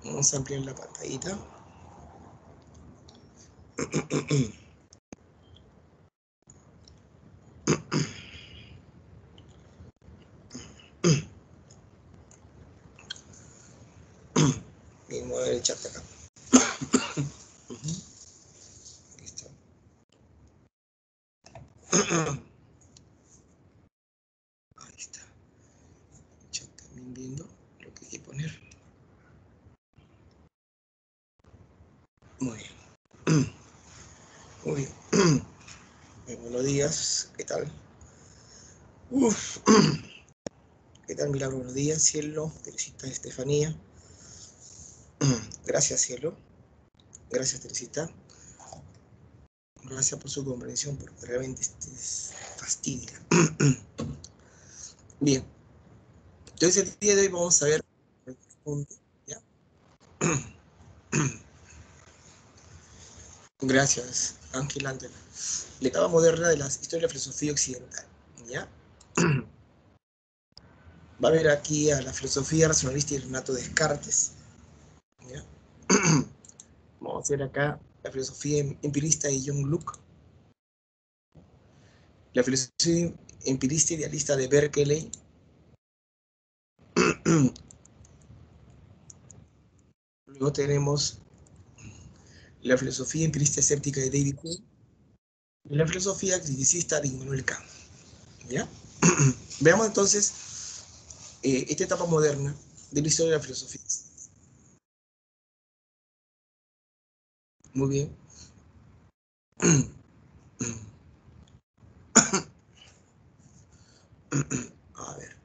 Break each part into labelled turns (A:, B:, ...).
A: Vamos a ampliar la pantallita. Bien, voy a ver el chat acá. Listo. Ahí está. El chat también viendo lo que hay que poner. Muy bien. Muy bien. Buenos días. ¿Qué tal? Uf. ¿Qué tal, Milagro? Buenos días, Cielo. Teresita, Estefanía. Gracias, Cielo. Gracias, Teresita. Gracias por su comprensión, porque realmente fastidia. Bien. Entonces, el día de hoy vamos a ver el punto, ¿ya? Gracias, Ángel Ángela. La etapa moderna de la historia de la filosofía occidental, ¿ya? Va a ver aquí a la filosofía racionalista y Renato Descartes, ¿ya? Vamos a ver acá la filosofía empirista de John Locke, la filosofía empirista idealista de Berkeley, luego tenemos la filosofía empirista escéptica de David Hume y la filosofía criticista de Immanuel Kant, ¿ya? Veamos entonces esta etapa moderna de la historia de la filosofía. Muy bien. A ver,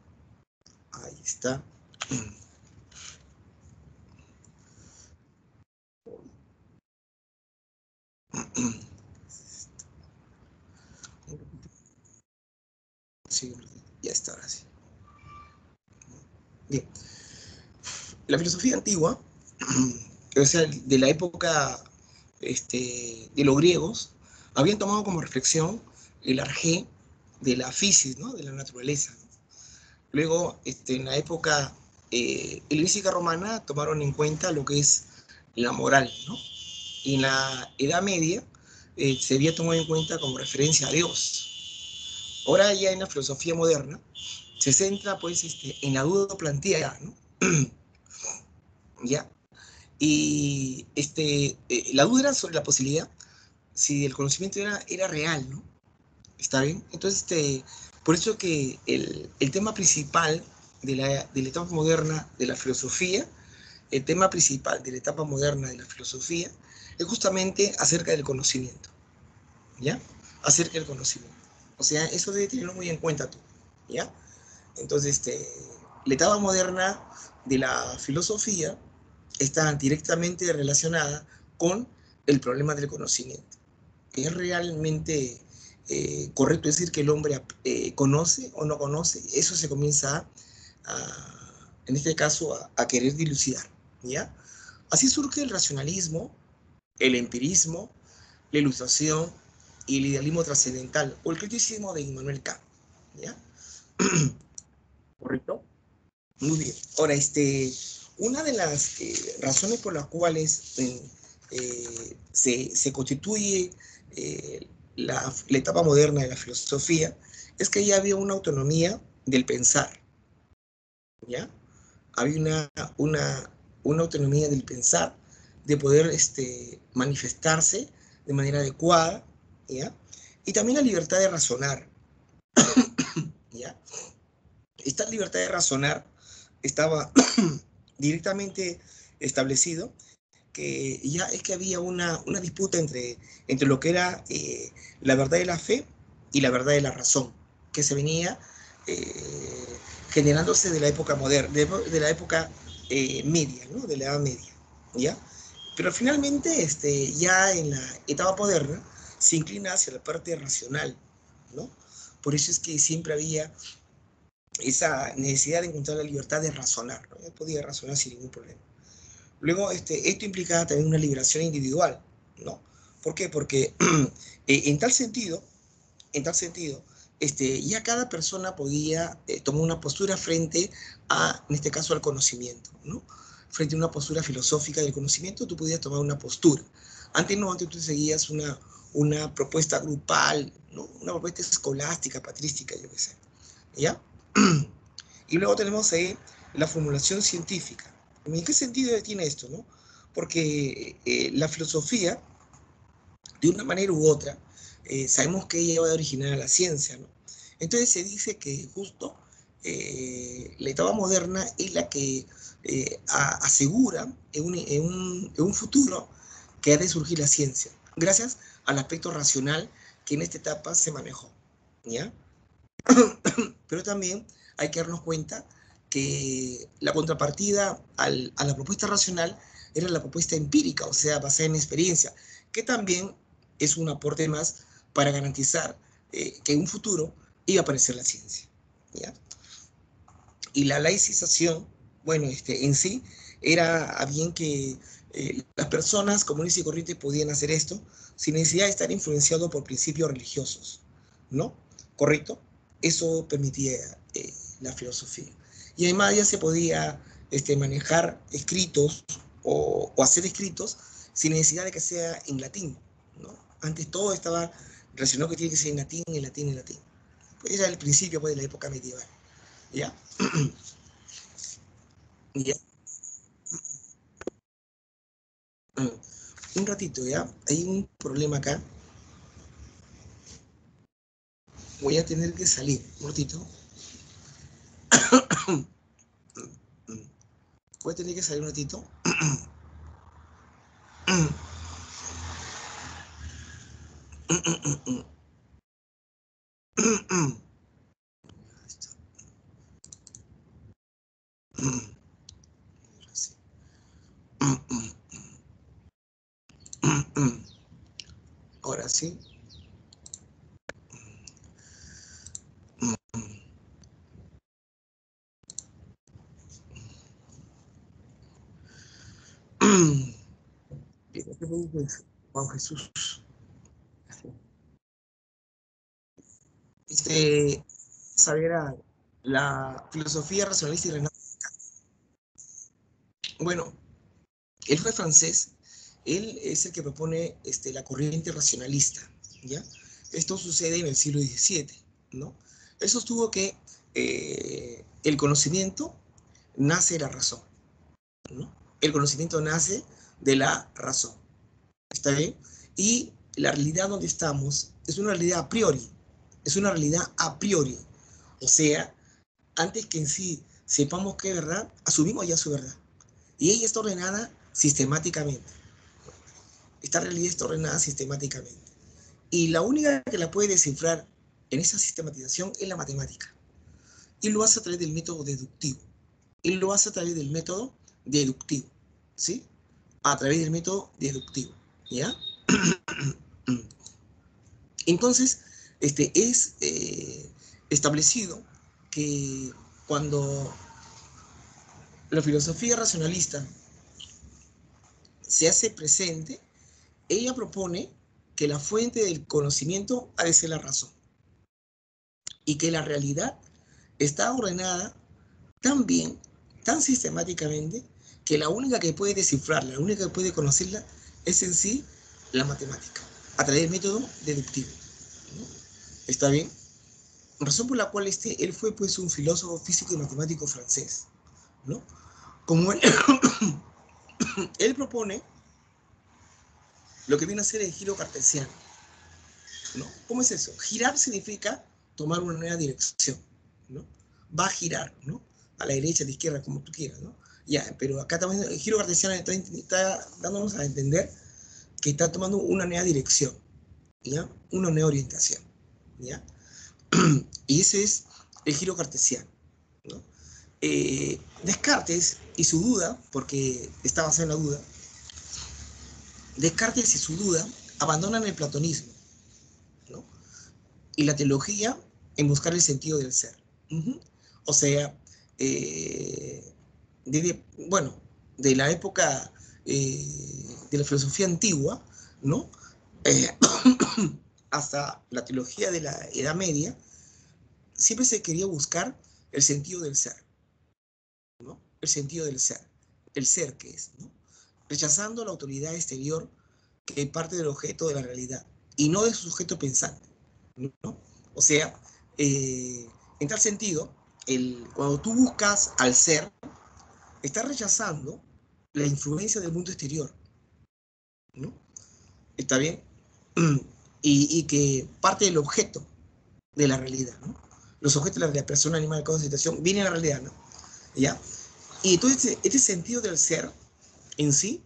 A: ahí está. Sí, ya está, ahora sí. Bien. La filosofía antigua, o sea, de la época de los griegos, habían tomado como reflexión el arjé de la physis, ¿no? De la naturaleza. Luego, en la época helenística romana, tomaron en cuenta lo que es la moral, ¿no? Y en la Edad Media se había tomado en cuenta como referencia a Dios. Ahora ya en la filosofía moderna se centra pues en la duda planteada, ¿no? ¿Ya? Y la duda era sobre la posibilidad si el conocimiento era real, ¿no? ¿Está bien? Entonces, por eso que el tema principal de la etapa moderna de la filosofía, el tema principal de la etapa moderna de la filosofía es justamente acerca del conocimiento, ¿ya? Acerca del conocimiento. O sea, eso debe tenerlo muy en cuenta tú, ¿ya? Entonces, la etapa moderna de la filosofía está directamente relacionada con el problema del conocimiento. ¿Es realmente correcto decir que el hombre conoce o no conoce? Eso se comienza en este caso, a querer dilucidar, ¿ya? Así surge el racionalismo, el empirismo, la ilustración y el idealismo trascendental, o el criticismo de Immanuel Kant, ¿ya? ¿Correcto? Muy bien. Ahora, una de las razones por las cuales se constituye la etapa moderna de la filosofía es que ya había una autonomía del pensar, ¿ya? Había una autonomía del pensar, de poder manifestarse de manera adecuada, ¿ya? Y también la libertad de razonar, ¿ya? Esta libertad de razonar estaba directamente establecido que ya es que había una disputa entre lo que era la verdad de la fe y la verdad de la razón, que se venía generándose de la época moderna, de la época media, ¿no? De la Edad Media, ¿ya? Pero finalmente, ya en la etapa moderna, se inclina hacia la parte racional, ¿no? Por eso es que siempre había esa necesidad de encontrar la libertad de razonar, ¿no? Yo podía razonar sin ningún problema. Luego, esto implicaba también una liberación individual, ¿no? ¿Por qué? Porque en tal sentido, ya cada persona podía tomar una postura frente a, en este caso, al conocimiento, ¿no? Frente a una postura filosófica del conocimiento, tú podías tomar una postura. Antes no, antes tú seguías una propuesta grupal, ¿no? Una propuesta escolástica, patrística, yo qué sé, ¿ya? Y luego tenemos ahí la formulación científica. ¿En qué sentido tiene esto, no? Porque la filosofía, de una manera u otra, sabemos que ella va a originar a la ciencia, ¿no? Entonces se dice que justo la etapa moderna es la que asegura en un futuro que ha de surgir la ciencia, gracias al aspecto racional que en esta etapa se manejó, ¿ya? Pero también hay que darnos cuenta que la contrapartida a la propuesta racional era la propuesta empírica, o sea, basada en experiencia, que también es un aporte más para garantizar que en un futuro iba a aparecer la ciencia, ¿ya? Y la laicización, bueno, en sí, era a bien que las personas comunes y corrientes podían hacer esto sin necesidad de estar influenciados por principios religiosos, ¿no? ¿Correcto? Eso permitía la filosofía. Y además ya se podía manejar escritos o hacer escritos sin necesidad de que sea en latín, ¿no? Antes todo estaba relacionado que tiene que ser en latín, en latín, en latín. Pues era el principio pues, de la época medieval, ¿ya? Ya, un ratito, ¿ya? Hay un problema acá. Voy a tener que salir. Un ratito. Voy a tener que salir un ratito. Ahora sí. Juan Jesús. Saber la filosofía racionalista y renal. Bueno, él fue francés. Él es el que propone la corriente racionalista, ¿ya? Esto sucede en el siglo XVII, ¿no? Él sostuvo que el conocimiento nace de la razón, ¿no? El conocimiento nace de la razón, ¿está bien? Y la realidad donde estamos es una realidad a priori, es una realidad a priori. O sea, antes que en sí sepamos qué es verdad, asumimos ya su verdad. Y ella está ordenada sistemáticamente. Esta realidad está ordenada sistemáticamente. Y la única que la puede descifrar en esa sistematización es la matemática. Y lo hace a través del método deductivo. Y lo hace a través del método deductivo. ¿Sí? A través del método deductivo. ¿Ya? Entonces, es establecido que cuando la filosofía racionalista se hace presente, ella propone que la fuente del conocimiento ha de ser la razón y que la realidad está ordenada tan bien, tan sistemáticamente, que la única que puede descifrarla, la única que puede conocerla, es en sí la matemática, a través del método deductivo, ¿no? ¿Está bien? Razón por la cual él fue pues un filósofo físico y matemático francés, ¿no? Como él, él propone lo que viene a ser el giro cartesiano, ¿no? ¿Cómo es eso? Girar significa tomar una nueva dirección, ¿no? Va a girar, ¿no? A la derecha, a la izquierda, como tú quieras, ¿no? Ya, pero acá también el giro cartesiano está dándonos a entender que está tomando una nueva dirección, ¿ya? Una nueva orientación, ¿ya? Y ese es el giro cartesiano, ¿no? Descartes y su duda, porque está basada en la duda, Descartes y su duda abandonan el platonismo, ¿no? Y la teología en buscar el sentido del ser. O sea, eh, bueno, de la época de la filosofía antigua, ¿no? Hasta la teología de la Edad Media, siempre se quería buscar el sentido del ser, ¿no? El sentido del ser, el ser que es, ¿no? Rechazando la autoridad exterior que parte del objeto de la realidad y no del sujeto pensante, ¿no? O sea, en tal sentido, cuando tú buscas al ser, estás rechazando la influencia del mundo exterior, ¿no? ¿Está bien? Y que parte del objeto de la realidad, ¿no? Los objetos de la realidad, persona, animal, causa, situación, vienen a la realidad, ¿no? ¿Ya? Y entonces este sentido del ser en sí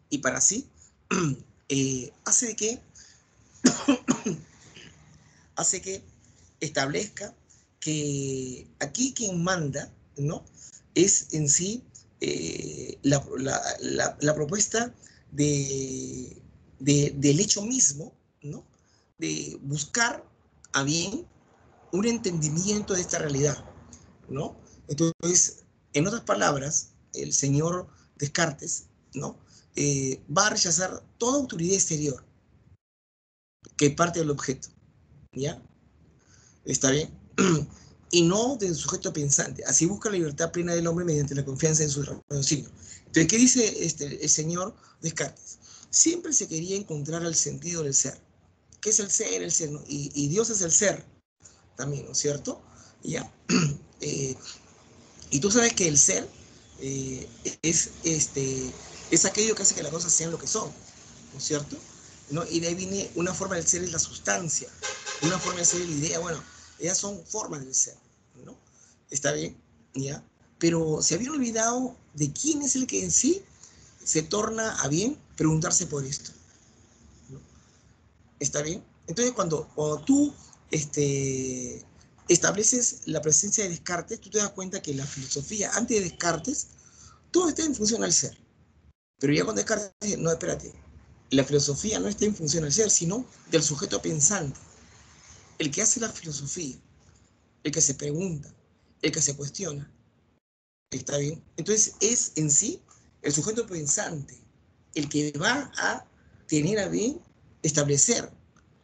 A: y para sí, hace de que hace que establezca que aquí quien manda, ¿no? Es en sí la propuesta del hecho mismo, ¿no? De buscar a bien un entendimiento de esta realidad, ¿no? Entonces, en otras palabras, el señor Descartes, ¿no? Va a rechazar toda autoridad exterior que parte del objeto, ¿ya? ¿Está bien? Y no del sujeto pensante. Así busca la libertad plena del hombre mediante la confianza en su raciocinio. Entonces, ¿qué dice el señor Descartes? Siempre se quería encontrar el sentido del ser. ¿Qué es el ser? El ser, ¿no? Y Dios es el ser también, ¿no es cierto? Ya. Eh, y tú sabes que el ser eh, es, es aquello que hace que las cosas sean lo que son, ¿no es cierto? ¿No? Y de ahí viene una forma del ser es la sustancia, una forma de ser es la idea, bueno, ellas son formas del ser, ¿no? ¿Está bien? ¿Ya? Pero se habían olvidado de quién es el que en sí se torna a bien preguntarse por esto, ¿no? ¿Está bien? Entonces, cuando tú estableces la presencia de Descartes, tú te das cuenta que la filosofía antes de Descartes, todo está en función al ser. Pero ya con Descartes, no, espérate, la filosofía no está en función al ser, sino del sujeto pensante, el que hace la filosofía, el que se pregunta, el que se cuestiona. ¿Está bien? Entonces es en sí el sujeto pensante, el que va a tener a bien establecer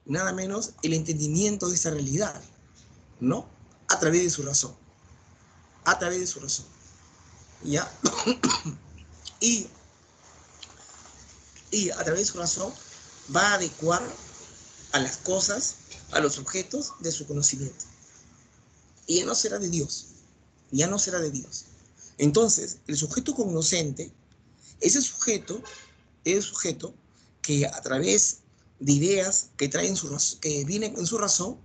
A: nada menos el entendimiento de esta realidad, ¿no? A través de su razón, a través de su razón, ¿ya? Y, y a través de su razón va a adecuar a las cosas, a los objetos de su conocimiento. Y ya no será de Dios, ya no será de Dios. Entonces, el sujeto cognoscente, ese sujeto es el sujeto que a través de ideas que traen que vienen en su razón,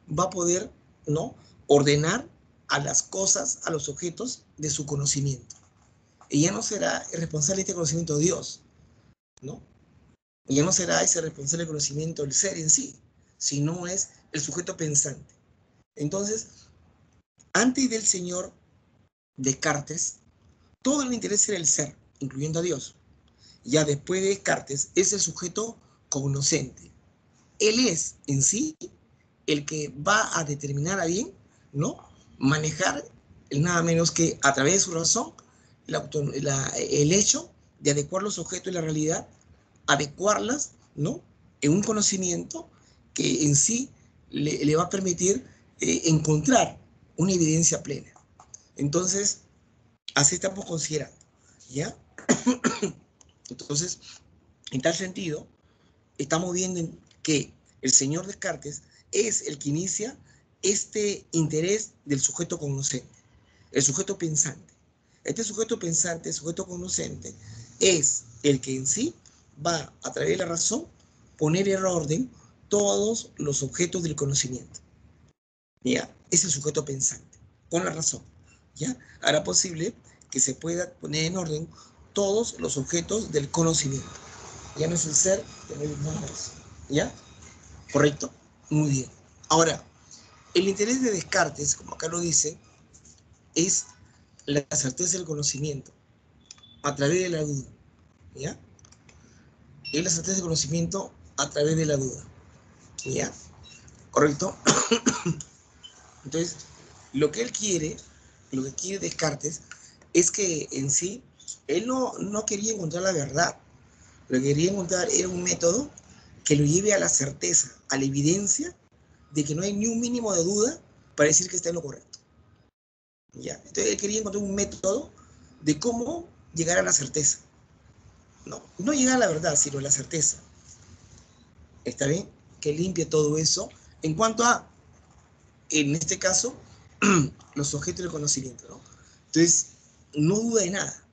A: va a poder, ¿no?, ordenar a las cosas, a los objetos de su conocimiento. Y ya no será el responsable de este conocimiento de Dios, ¿no? Y ya no será ese responsable del conocimiento del ser en sí, sino es el sujeto pensante. Entonces, antes del señor Descartes, todo el interés era el ser, incluyendo a Dios. Ya después de Descartes es el sujeto cognoscente. Él es en sí el que va a determinar a bien, ¿no? Manejar nada menos que a través de su razón el hecho de adecuar los objetos y la realidad, adecuarlas, ¿no?, en un conocimiento que en sí le va a permitir encontrar una evidencia plena. Entonces, así estamos considerando, ¿ya? Entonces, en tal sentido, estamos viendo que el señor Descartes es el que inicia este interés del sujeto cognoscente, el sujeto pensante. Este sujeto pensante, sujeto cognoscente, es el que en sí va, a través de la razón, poner en orden todos los objetos del conocimiento. ¿Ya? Es el sujeto pensante, con la razón. ¿Ya? Hará posible que se pueda poner en orden todos los objetos del conocimiento. Ya no es el ser, ya no es nada más. ¿Ya? ¿Correcto? Muy bien. Ahora, el interés de Descartes, como acá lo dice, es la certeza del conocimiento a través de la duda. ¿Ya? Es la certeza del conocimiento a través de la duda. ¿Ya? ¿Correcto? Entonces, lo que él quiere, lo que quiere Descartes, es que en sí, él no quería encontrar la verdad, Lo que quería encontrar era un método que lo lleve a la certeza, a la evidencia de que no hay ni un mínimo de duda para decir que está en lo correcto. ¿Ya? Entonces él quería encontrar un método de cómo llegar a la certeza. No llegar a la verdad, sino a la certeza. ¿Está bien? Que limpie todo eso en cuanto a, en este caso, los objetos del conocimiento, ¿no? Entonces, no duda de nada.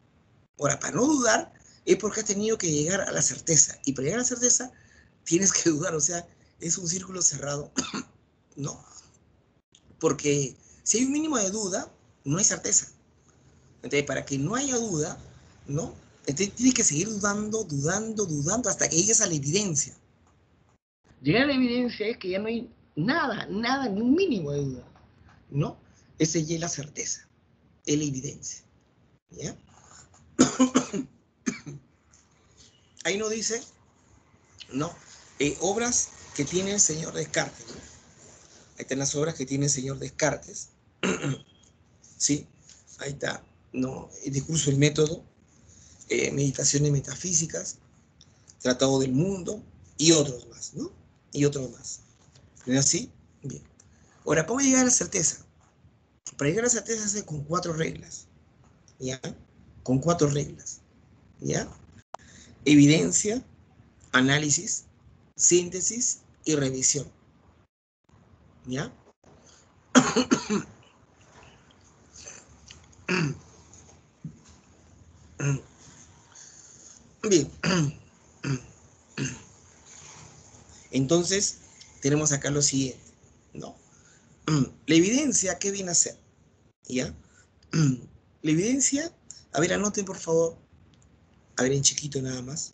A: Ahora, para no dudar, es porque has tenido que llegar a la certeza. Y para llegar a la certeza, tienes que dudar. O sea, es un círculo cerrado, ¿no? Porque si hay un mínimo de duda, no hay certeza. Entonces, para que no haya duda, ¿no? Entonces, tienes que seguir dudando, dudando, dudando, hasta que llegues a la evidencia. Llegar a la evidencia es que ya no hay nada, nada, ni un mínimo de duda, ¿no? Esa ya es la certeza, es la evidencia, ¿ya? Ahí nos dice, ¿no? Obras que tiene el señor Descartes, ¿no? Ahí están las obras que tiene el señor Descartes, ¿sí? Ahí está, ¿no? El discurso del método, meditaciones metafísicas, tratado del mundo y otros más, ¿no? Y otros más. ¿No es así? Bien. Ahora, ¿cómo llegar a la certeza? Para llegar a la certeza se hace con 4 reglas, ¿ya? Con 4 reglas, ¿ya? Evidencia, análisis, síntesis y revisión, ¿ya? Bien, entonces tenemos acá lo siguiente, ¿no? La evidencia, ¿qué viene a ser? ¿Ya? La evidencia, a ver, anoten por favor, a ver en chiquito nada más,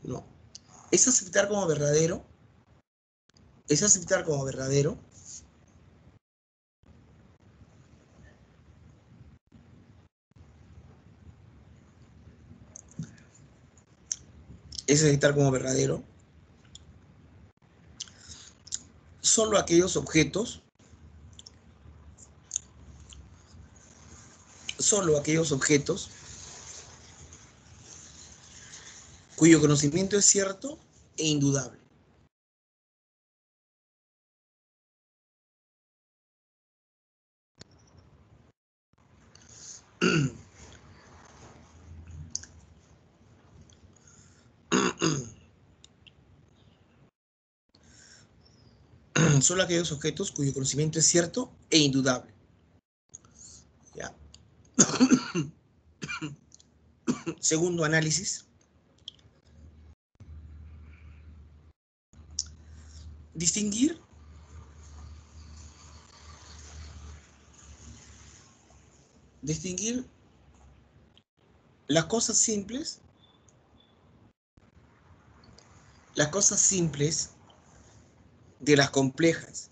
A: ¿no? Es aceptar como verdadero, es aceptar como verdadero, es aceptar como verdadero solo solo aquellos objetos cuyo conocimiento es cierto e indudable. Solo aquellos objetos cuyo conocimiento es cierto e indudable. ¿Ya? Segundo análisis, distinguir, distinguir las las cosas simples de las complejas,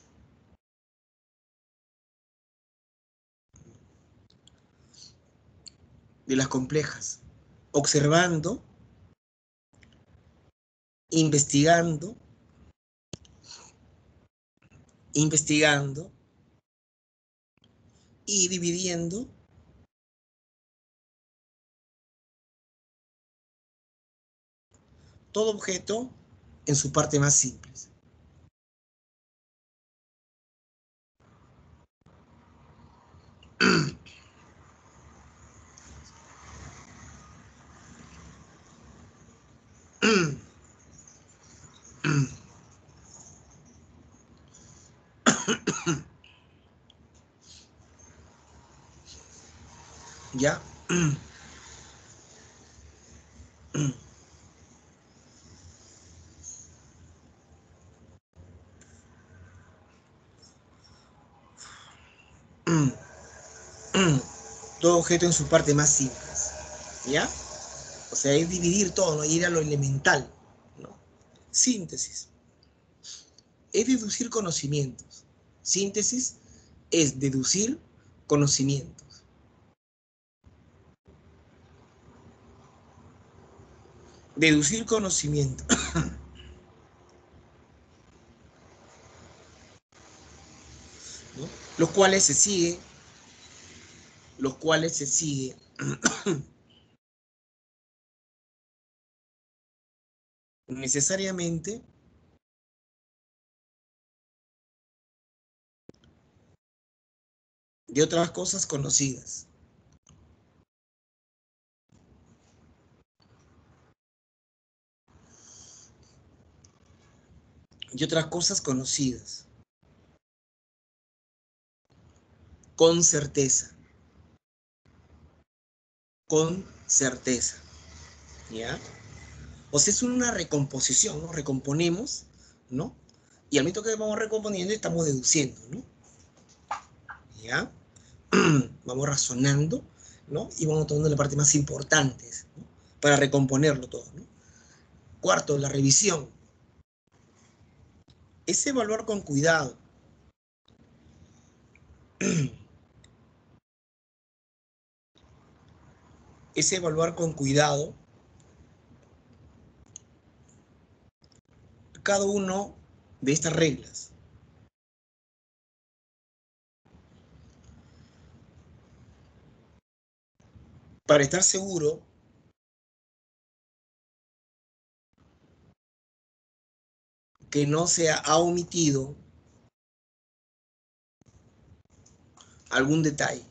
A: de las complejas, observando, investigando, investigando y dividiendo todo objeto en su parte más simple. ¿Ya? Todo objeto en su parte más simple. ¿Ya? O sea, es dividir todo, ¿no? Ir a lo elemental, ¿no? Síntesis. Es deducir conocimientos. Síntesis es deducir conocimientos. Deducir conocimiento, ¿no? Los cuales se sigue, los cuales se sigue necesariamente de otras cosas conocidas. Y otras cosas conocidas, con certeza, con certeza, ¿ya? O sea, es una recomposición, ¿no? Recomponemos, ¿no? Y al mismo que vamos recomponiendo, estamos deduciendo, ¿no? ¿Ya? Vamos razonando, ¿no? Y vamos tomando la parte más importante, ¿no? Para recomponerlo todo, ¿no? Cuarto, la revisión. Es evaluar con cuidado. Es evaluar con cuidado cada uno de estas reglas. Para estar seguro que no se ha omitido algún detalle.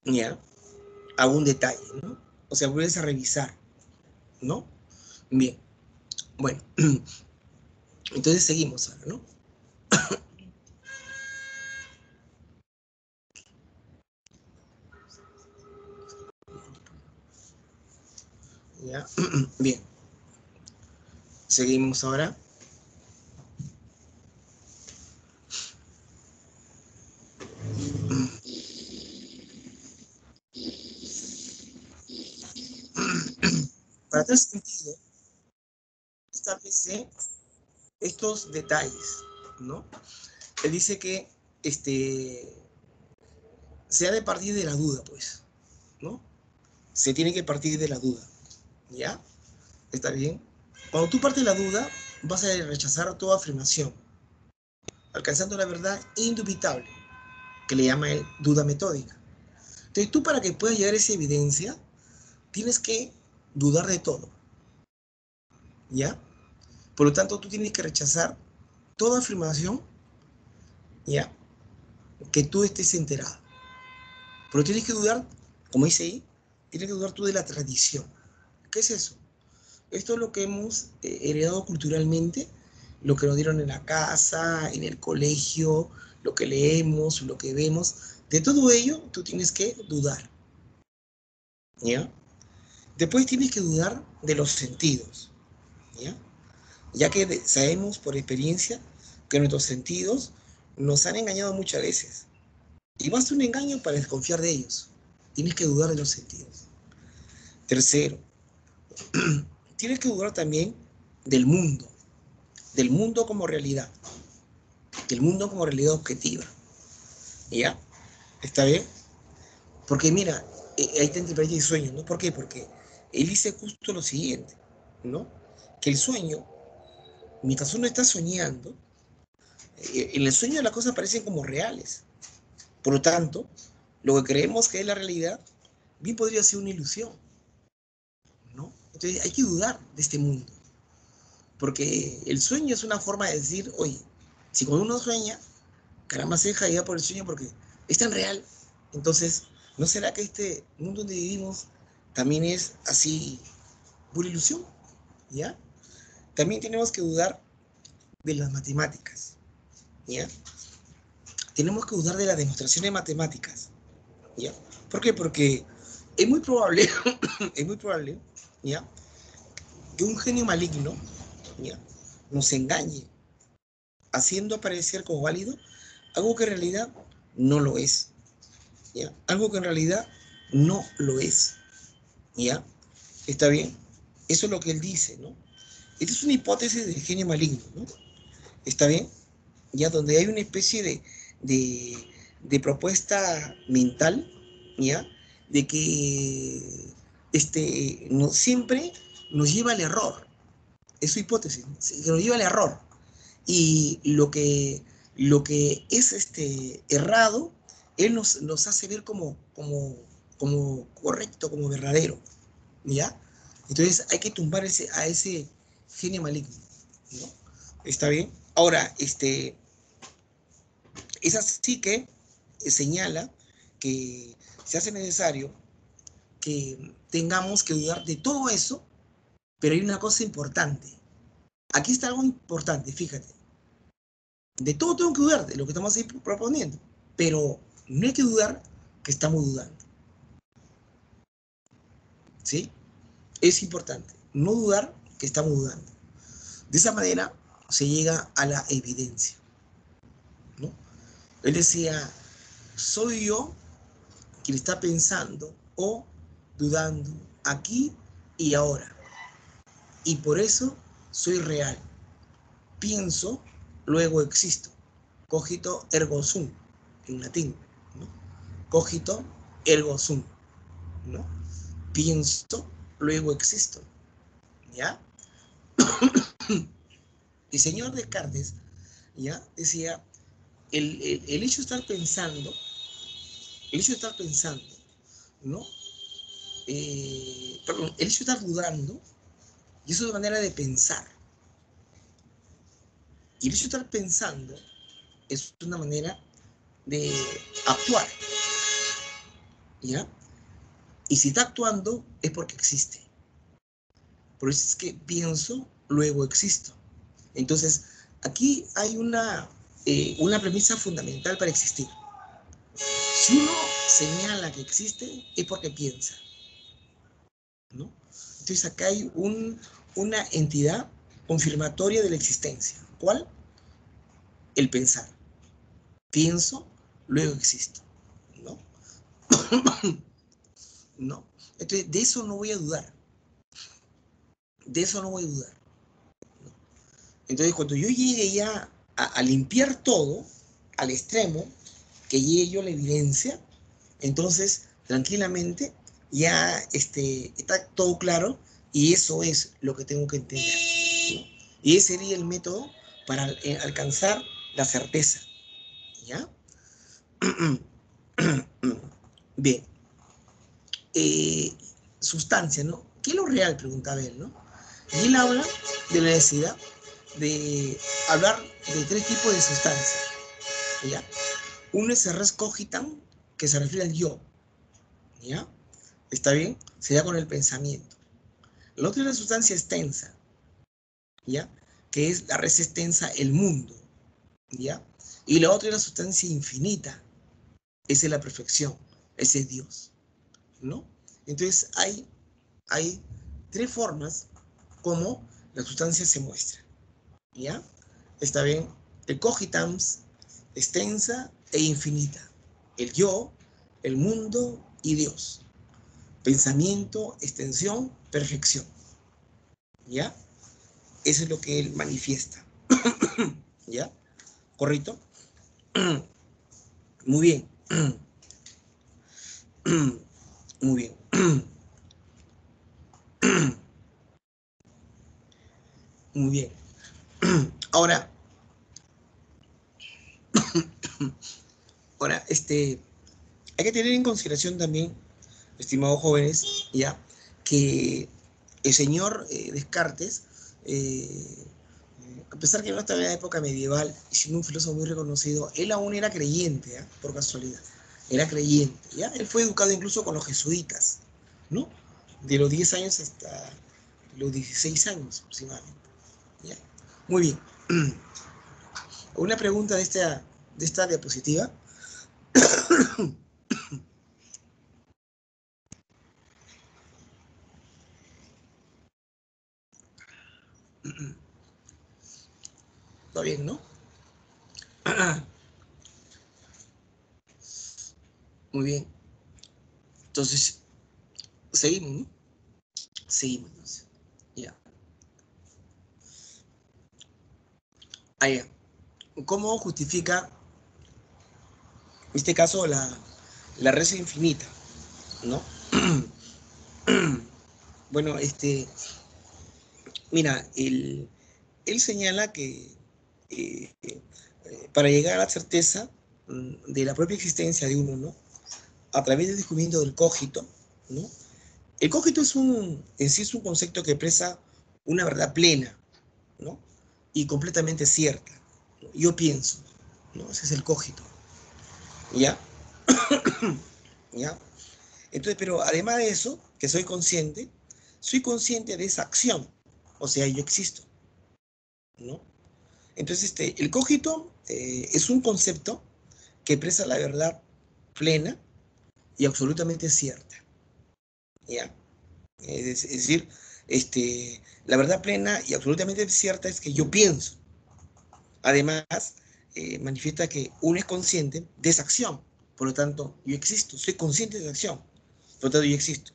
A: ¿Ya? Algún detalle, ¿no? O sea, vuelves a revisar, ¿no? Bien, bueno, entonces seguimos ahora, ¿no? ¿Ya? Bien, seguimos ahora. Para tal sentido, establece estos detalles, ¿no? Él dice que se ha de partir de la duda, pues, ¿no? Se tiene que partir de la duda, ¿ya? ¿Está bien? Cuando tú partes de la duda, vas a rechazar toda afirmación, alcanzando la verdad indubitable, que le llama él duda metódica. Entonces tú para que puedas llegar a esa evidencia, tienes que dudar de todo, ¿ya? Por lo tanto, tú tienes que rechazar toda afirmación, ¿ya? Que tú estés enterado. Pero tienes que dudar, como dice ahí, tienes que dudar tú de la tradición. ¿Qué es eso? Esto es lo que hemos heredado culturalmente, lo que nos dieron en la casa, en el colegio, lo que leemos, lo que vemos. De todo ello, tú tienes que dudar, ¿ya? Después tienes que dudar de los sentidos, ¿ya? Ya que sabemos por experiencia que nuestros sentidos nos han engañado muchas veces. Y basta un engaño para desconfiar de ellos. Tienes que dudar de los sentidos. Tercero, tienes que dudar también del mundo como realidad, del mundo como realidad objetiva. ¿Ya? ¿Está bien? Porque mira, ahí te interpreta el sueño, ¿no? ¿Por qué? Porque él dice justo lo siguiente, ¿no? Que el sueño, mientras uno está soñando, en el sueño las cosas parecen como reales. Por lo tanto, lo que creemos que es la realidad, bien podría ser una ilusión, ¿no? Entonces hay que dudar de este mundo, porque el sueño es una forma de decir, oye, si cuando uno sueña, caramba se deja llevar por el sueño porque es tan real, entonces, ¿no será que este mundo donde vivimos también es así, pura ilusión? ¿Ya? También tenemos que dudar de las matemáticas, ¿ya? Tenemos que dudar de las demostraciones matemáticas, ¿ya? ¿Por qué? Porque es muy probable, es muy probable, ¿ya? Que un genio maligno, ¿ya? Nos engañe, haciendo aparecer como válido algo que en realidad no lo es, ¿ya? Algo que en realidad no lo es, ¿ya? ¿Está bien? Eso es lo que él dice, ¿no? Esta es una hipótesis del genio maligno, ¿no? ¿Está bien? Ya donde hay una especie de, de propuesta mental, ¿ya? De que siempre nos lleva al error. Es su hipótesis, que nos lleva al error. Y lo que es errado, él nos hace ver como correcto, como verdadero, ¿ya? Entonces hay que tumbar a ese genio maligno, ¿no? ¿Está bien? Ahora, es así que señala que se hace necesario que tengamos que dudar de todo eso, pero hay una cosa importante. Aquí está algo importante, fíjate. De todo tengo que dudar, de lo que estamos ahí proponiendo, pero no hay que dudar que estamos dudando. ¿Sí? Es importante no dudar que estamos dudando. De esa manera se llega a la evidencia, ¿no? Él decía, soy yo quien está pensando o dudando aquí y ahora. Y por eso soy real. Pienso, luego existo. Cogito ergo sum, en latín, ¿no? Cogito ergo sum, ¿no? Pienso, luego existo, ¿ya? El señor Descartes, ¿ya? Decía, el hecho de estar pensando, ¿no? Perdón, el hecho de estar dudando, y eso es una manera de pensar. Y el hecho de estar pensando es una manera de actuar, ¿ya? Y si está actuando es porque existe. Por eso es que pienso, luego existo. Entonces, aquí hay una premisa fundamental para existir. Si uno señala que existe, es porque piensa, ¿no? Entonces, acá hay una entidad confirmatoria de la existencia. ¿Cuál? El pensar. Pienso, luego existo, ¿no? ¿No? Entonces, de eso no voy a dudar. De eso no voy a dudar. Entonces, cuando yo llegue ya a limpiar todo, al extremo, que llegue yo a la evidencia, entonces, tranquilamente, ya está todo claro y eso es lo que tengo que entender, ¿no? Y ese sería el método para alcanzar la certeza, ¿ya? Bien. Sustancia, ¿no? ¿Qué es lo real? Preguntaba él, ¿no? Y él habla de la necesidad de hablar de tres tipos de sustancias, ¿ya? Uno es el res cogitam, que se refiere al yo, ¿ya? ¿Está bien? Se da con el pensamiento. El otro es la sustancia extensa, ¿ya? Que es la res extensa, el mundo, ¿ya? Y la otra es la sustancia infinita, esa es la perfección, ese es Dios, ¿no? Entonces hay tres formas como la sustancia se muestra, ¿ya? ¿Está bien? El cogitans, extensa e infinita. El yo, el mundo y Dios. Pensamiento, extensión, perfección. ¿Ya? Eso es lo que él manifiesta. ¿Ya? ¿Correcto? Muy bien. Muy bien. Muy bien. Ahora, hay que tener en consideración también, estimados jóvenes, ya, que el señor Descartes, a pesar que no estaba en la época medieval y siendo un filósofo muy reconocido, él aún era creyente, ¿ya? Por casualidad. Era creyente, ¿ya? Él fue educado incluso con los jesuitas, ¿no? De los 10 años hasta los 16 años aproximadamente, ¿ya? Muy bien. Una pregunta de esta diapositiva. Está bien, ¿no? Muy bien. Entonces, seguimos, ¿no? Seguimos, entonces. Ya. Ahí. ¿Cómo justifica, en este caso, la red infinita, ¿no? Bueno, mira, él señala que para llegar a la certeza de la propia existencia de uno, ¿no? A través del descubrimiento del cogito, ¿no? El cogito en sí es un concepto que expresa una verdad plena, ¿no? Y completamente cierta. ¿No? Yo pienso, ¿no? Ese es el cogito, ¿ya? ¿Ya? Entonces, pero además de eso, que soy consciente de esa acción, o sea, yo existo, ¿no? Entonces, el cogito es un concepto que expresa la verdad plena y absolutamente cierta, ¿ya? Es decir, la verdad plena y absolutamente cierta es que yo pienso. Además, manifiesta que uno es consciente de esa acción, por lo tanto, yo existo, soy consciente de esa acción, por lo tanto, yo existo,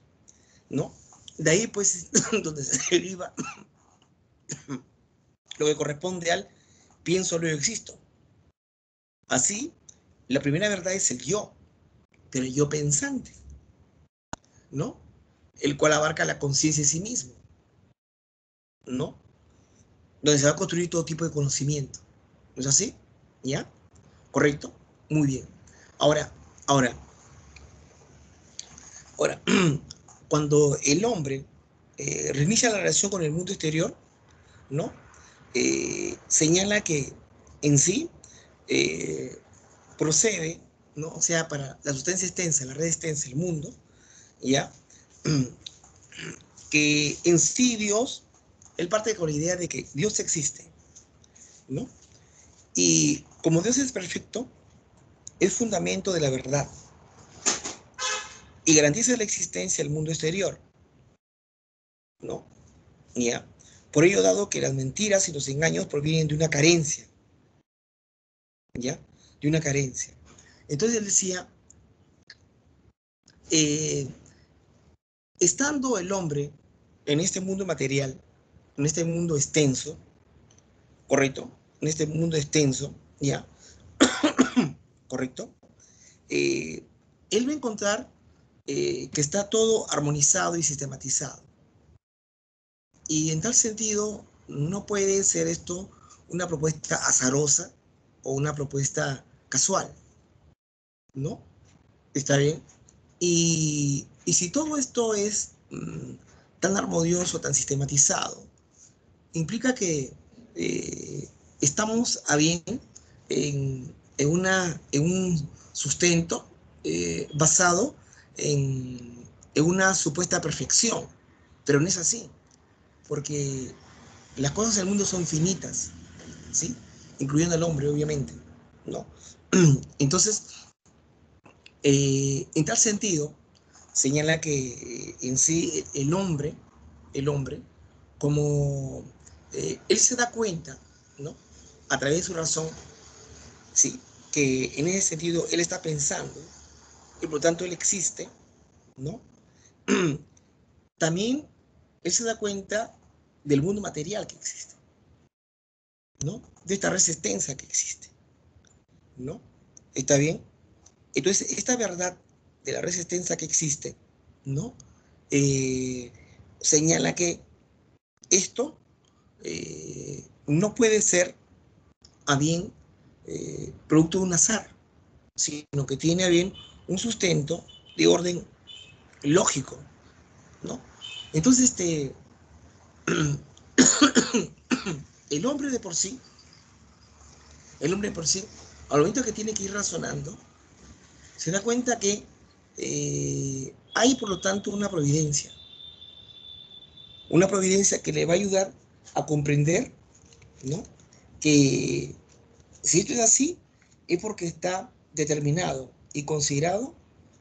A: ¿no? De ahí, pues, donde se deriva lo que corresponde al pienso, luego existo. Así, la primera verdad es el yo, pero el yo pensante, ¿no? El cual abarca la conciencia de sí mismo, ¿no? Donde se va a construir todo tipo de conocimiento. ¿No es así? ¿Ya? ¿Correcto? Muy bien. Ahora, ahora, ahora, cuando el hombre reinicia la relación con el mundo exterior, ¿no? Señala que en sí eh, procede, ¿no? O sea, para la sustancia extensa, la red extensa, el mundo, ¿ya? Que en sí Dios, él parte con la idea de que Dios existe, ¿no? Y como Dios es perfecto, es fundamento de la verdad y garantiza la existencia del mundo exterior, ¿no? ¿Ya? Por ello, dado que las mentiras y los engaños provienen de una carencia, ¿ya? De una carencia. Entonces él decía, eh, estando el hombre en este mundo material, en este mundo extenso, ¿correcto? En este mundo extenso, ¿ya? ¿Correcto? Eh, él va a encontrar que está todo armonizado y sistematizado. Y en tal sentido, no puede ser esto una propuesta azarosa o una propuesta casual, ¿no? ¿Está bien? Y si todo esto es tan armonioso, tan sistematizado, implica que estamos a bien en un sustento basado en una supuesta perfección, pero no es así, porque las cosas del mundo son finitas, ¿sí? Incluyendo al hombre, obviamente, ¿no? Entonces, en tal sentido, señala que en sí el hombre, como él se da cuenta, ¿no? A través de su razón, sí, que en ese sentido él está pensando y por lo tanto él existe, ¿no? También él se da cuenta del mundo material que existe, ¿no? De esta resistencia que existe, ¿no? ¿Está bien? Entonces, esta verdad de la resistencia que existe, ¿no? Eh, señala que esto no puede ser a bien producto de un azar, sino que tiene a bien un sustento de orden lógico, ¿no? Entonces, el hombre de por sí, el hombre de por sí, al momento que tiene que ir razonando, se da cuenta que hay, por lo tanto, una providencia que le va a ayudar a comprender, ¿no? Que si esto es así, es porque está determinado y considerado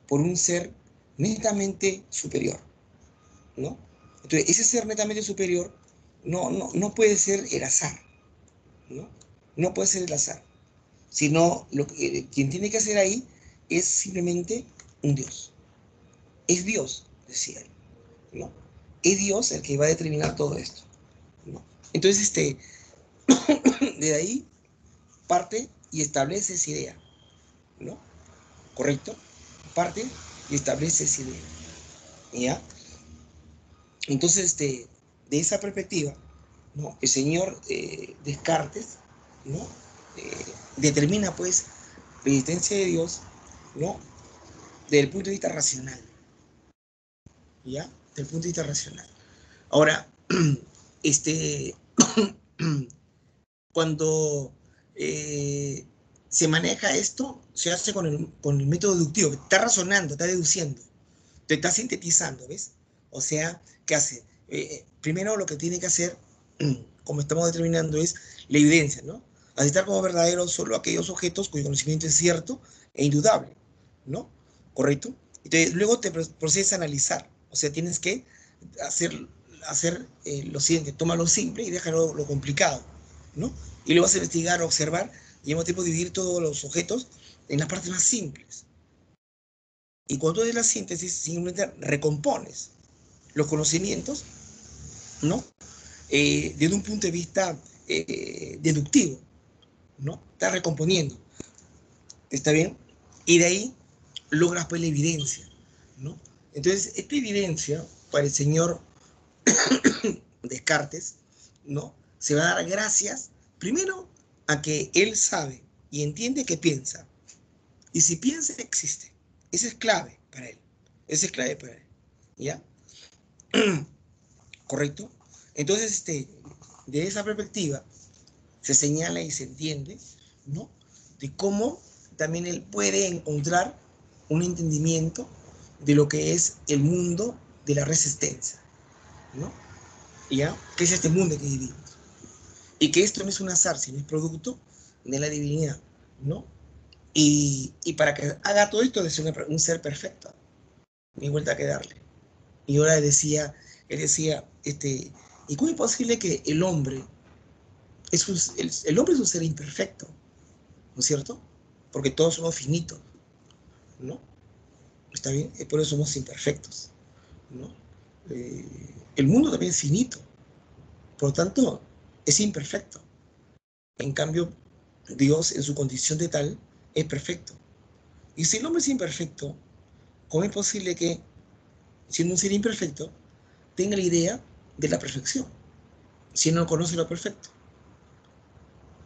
A: por un ser netamente superior, ¿no? Entonces, ese ser netamente superior no puede ser el azar, ¿no? No puede ser el azar, sino quien tiene que hacer ahí es simplemente un Dios. Es Dios, decía él, ¿no? Es Dios el que va a determinar todo esto, ¿no? Entonces, de ahí parte y establece esa idea, ¿no? ¿Correcto? Parte y establece esa idea, ¿ya? Entonces, de esa perspectiva, ¿no? El señor Descartes, ¿no? Determina, pues, la existencia de Dios, ¿no? Desde el punto de vista racional, ¿ya? Desde el punto de vista racional. Ahora, este, cuando se maneja esto, se hace con el método deductivo, está razonando, está deduciendo, te está sintetizando, ¿ves? O sea, ¿qué hace? Primero lo que tiene que hacer, como estamos determinando, es la evidencia, ¿no? Aceptar como verdaderos solo aquellos objetos cuyo conocimiento es cierto e indudable, ¿no? ¿Correcto? Entonces, luego te procedes a analizar, o sea, tienes que hacer lo siguiente, toma lo simple y déjalo lo complicado, ¿no? Y luego vas a investigar, observar y al mismo tiempo dividir todos los objetos en las partes más simples. Y cuando haces la síntesis, simplemente recompones los conocimientos, ¿no? Desde un punto de vista deductivo, ¿no? Estás recomponiendo, ¿está bien? Y de ahí logras pues la evidencia, ¿no? Entonces, esta evidencia para el señor Descartes, ¿no? Se va a dar gracias, primero, a que él sabe y entiende que piensa. Y si piensa, existe. Esa es clave para él. Esa es clave para él. ¿Ya? ¿Correcto? Entonces, de esa perspectiva, se señala y se entiende, ¿no? De cómo también él puede encontrar un entendimiento de lo que es el mundo de la resistencia, ¿no? ¿Ya? Que es este mundo que vivimos. Y que esto no es un azar, sino es producto de la divinidad, ¿no? Y para que haga todo esto, es un ser perfecto, ni vuelta que darle. Y ahora él decía, ¿y cómo es posible que el hombre el hombre es un ser imperfecto, ¿no es cierto? Porque todos somos finitos, ¿no? ¿Está bien? Y por eso somos imperfectos, ¿no? El mundo también es finito, por lo tanto, es imperfecto. En cambio, Dios, en su condición de tal, es perfecto. Y si el hombre es imperfecto, ¿cómo es posible que, siendo un ser imperfecto, tenga la idea de la perfección? Si él no conoce lo perfecto.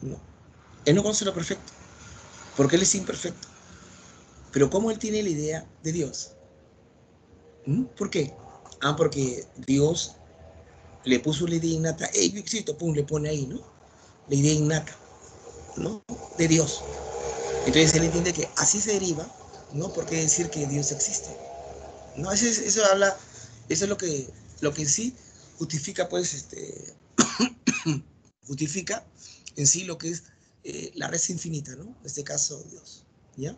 A: No. Él no conoce lo perfecto, porque él es imperfecto. Pero ¿cómo él tiene la idea de Dios? ¿Por qué? Porque Dios le puso la idea innata. Hey, yo existo, pum, le pone ahí, ¿no? La idea innata, ¿no? De Dios. Entonces él entiende que así se deriva, ¿no? ¿Por qué decir que Dios existe? ¿No? Eso es lo que en sí justifica, pues, justifica en sí lo que es la red infinita, ¿no? En este caso, Dios, ¿ya?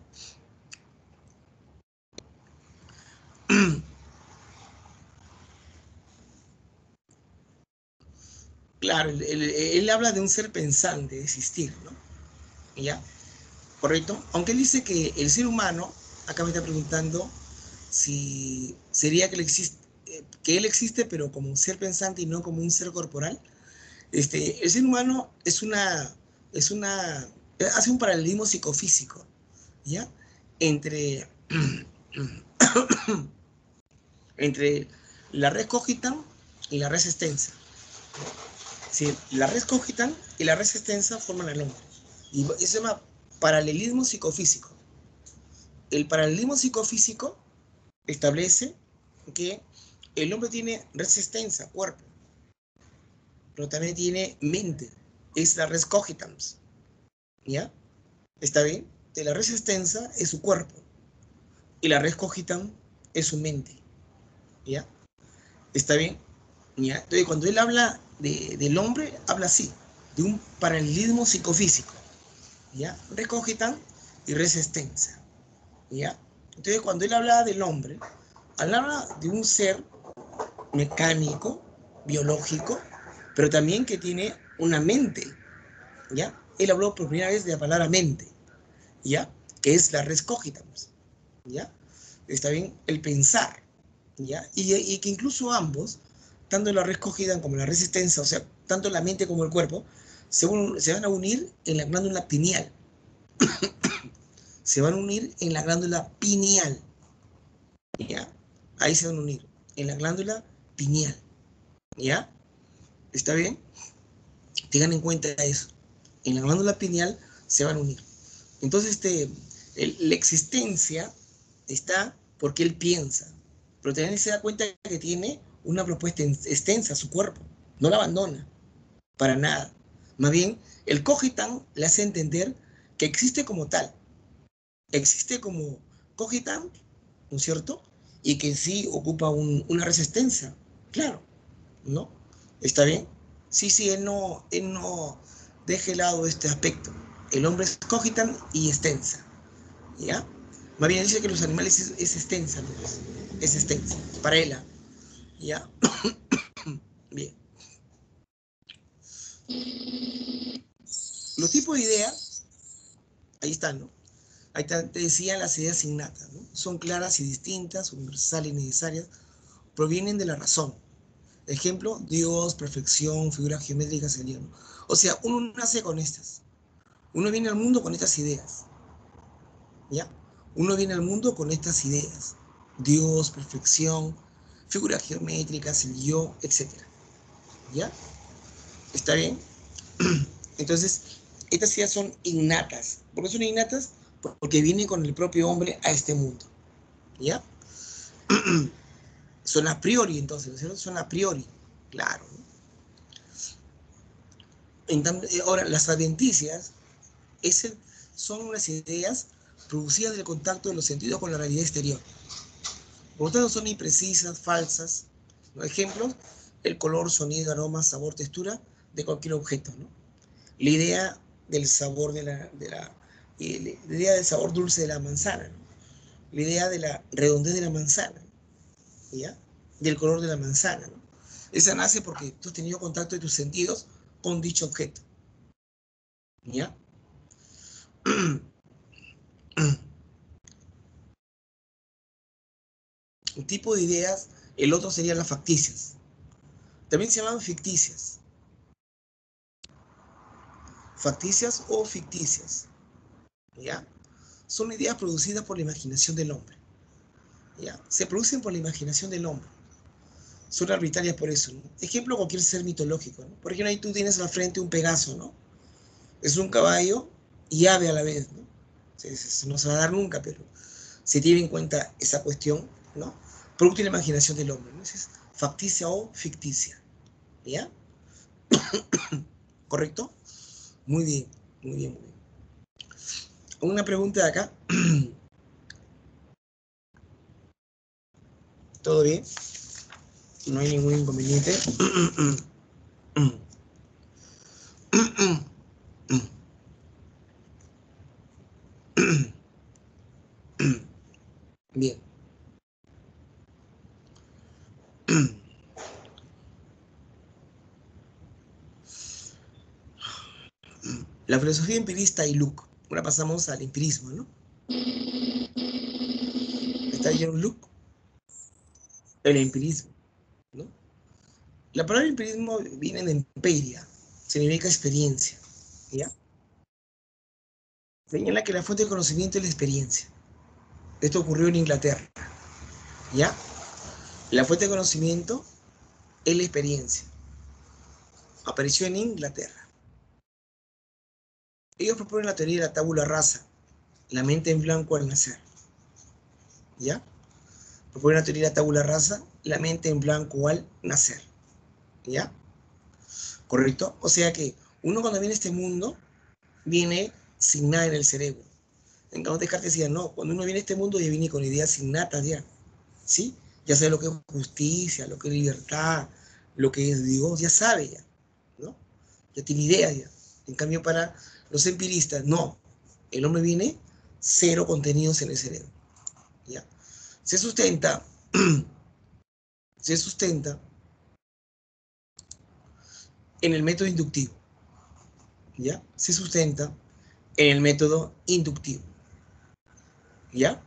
A: Claro, él habla de un ser pensante, de existir, ¿no? ¿Ya? ¿Correcto? Aunque él dice que el ser humano, acá me está preguntando si sería que él existe, pero como un ser pensante y no como un ser corporal. El ser humano hace un paralelismo psicofísico, ¿ya? Entre, entre la res cogitan y la res extensa. Sí, la res cogitan y la res extensa forman el hombre. Y eso se llama paralelismo psicofísico. El paralelismo psicofísico establece que el hombre tiene res extensa, cuerpo, pero también tiene mente, es la res cogitans, ¿ya? ¿Está bien? De la res extensa es su cuerpo y la res cogitans es su mente, ¿ya? ¿Está bien? ¿Ya? Entonces, cuando él habla del hombre, habla así, de un paralelismo psicofísico, ¿ya? Res cogitans y res extensa, ¿ya? Entonces, cuando él habla del hombre, habla de un ser mecánico, biológico, pero también que tiene una mente, ¿ya? Él habló por primera vez de la palabra mente, ¿ya? Que es la res cogitans, ¿ya? Está bien, el pensar, ¿ya? Y que incluso ambos, tanto la res cogitans como la res extensa, o sea, tanto la mente como el cuerpo, se van a unir en la glándula pineal. Se van a unir en la glándula pineal, ¿ya? Ahí se van a unir, en la glándula pineal. ¿Ya? ¿Está bien? Tengan en cuenta eso. En la glándula pineal se van a unir. Entonces, la existencia está porque él piensa, pero también se da cuenta que tiene una propuesta extensa a su cuerpo, no la abandona, para nada. Más bien, el cogitan le hace entender que existe como tal, existe como cogitan, ¿no es cierto? Y que sí ocupa una resistencia, claro, ¿no? ¿Está bien? Sí, sí, él no deja de lado este aspecto. El hombre es cogitan y extensa, ¿ya? Más bien dice que los animales es extensa, ¿no? Es extensa, para él, ¿ya? Bien. Los tipos de ideas, ahí están, ¿no? Ahí te decía las ideas innatas, ¿no? Son claras y distintas, universales y necesarias, provienen de la razón. Ejemplo, Dios, perfección, figuras geométricas, el ¿no? O sea, uno nace con estas. Uno viene al mundo con estas ideas, ¿ya? Uno viene al mundo con estas ideas. Dios, perfección, figuras geométricas, el yo, etcétera. ¿Ya? ¿Está bien? Entonces, estas ideas son innatas. ¿Por qué son innatas? Porque vienen con el propio hombre a este mundo. ¿Ya? Son a priori, entonces, ¿no es cierto? Son a priori. Claro. Ahora, las adventicias son unas ideas producidas del contacto de los sentidos con la realidad exterior. Por lo tanto, son imprecisas, falsas. ¿No? Ejemplos, el color, sonido, aroma, sabor, textura de cualquier objeto. ¿No? La idea del sabor la idea del sabor dulce de la manzana, ¿no? La idea de la redondez de la manzana, ¿ya? Del color de la manzana, ¿no? Esa nace porque tú has tenido contacto de tus sentidos con dicho objeto, ¿ya? Un tipo de ideas, el otro serían las facticias. También se llaman ficticias. Facticias o ficticias, ¿ya? Son ideas producidas por la imaginación del hombre, ¿ya? Se producen por la imaginación del hombre. Son arbitrarias por eso, ¿no? Ejemplo, cualquier ser mitológico, ¿no? Por ejemplo, ahí tú tienes al frente un Pegaso, ¿no? Es un caballo y ave a la vez, ¿no? No se va a dar nunca, pero se tiene en cuenta esa cuestión, ¿no? Producto de la imaginación del hombre, ¿no? Es facticia o ficticia, ¿ya? ¿Correcto? Muy bien, muy bien, muy bien. Una pregunta de acá. ¿Todo bien? No hay ningún inconveniente. Bien. La filosofía empirista y Luke. Ahora pasamos al empirismo, ¿no? Está John Luke, el empirismo, ¿no? La palabra empirismo viene de empiria, significa experiencia, ¿ya? Señala que la fuente del conocimiento es la experiencia. Esto ocurrió en Inglaterra, ¿ya? La fuente de conocimiento es la experiencia. Apareció en Inglaterra. Ellos proponen la teoría de la tabula rasa, la mente en blanco al nacer, ¿ya? Proponen la teoría de la tabula rasa, la mente en blanco al nacer, ¿ya? ¿Correcto? O sea que uno cuando viene a este mundo, viene sin nada en el cerebro. En cambio, Descartes decía, no, cuando uno viene a este mundo ya viene con ideas innatas ya, ¿sí? Ya sabe lo que es justicia, lo que es libertad, lo que es Dios, ya sabe ya, ¿no? Ya tiene ideas ya. En cambio, para los empiristas, no. El hombre viene cero contenidos en el cerebro, ¿ya? Se sustenta, se sustenta en el método inductivo, ¿ya? Se sustenta en el método inductivo, ¿ya?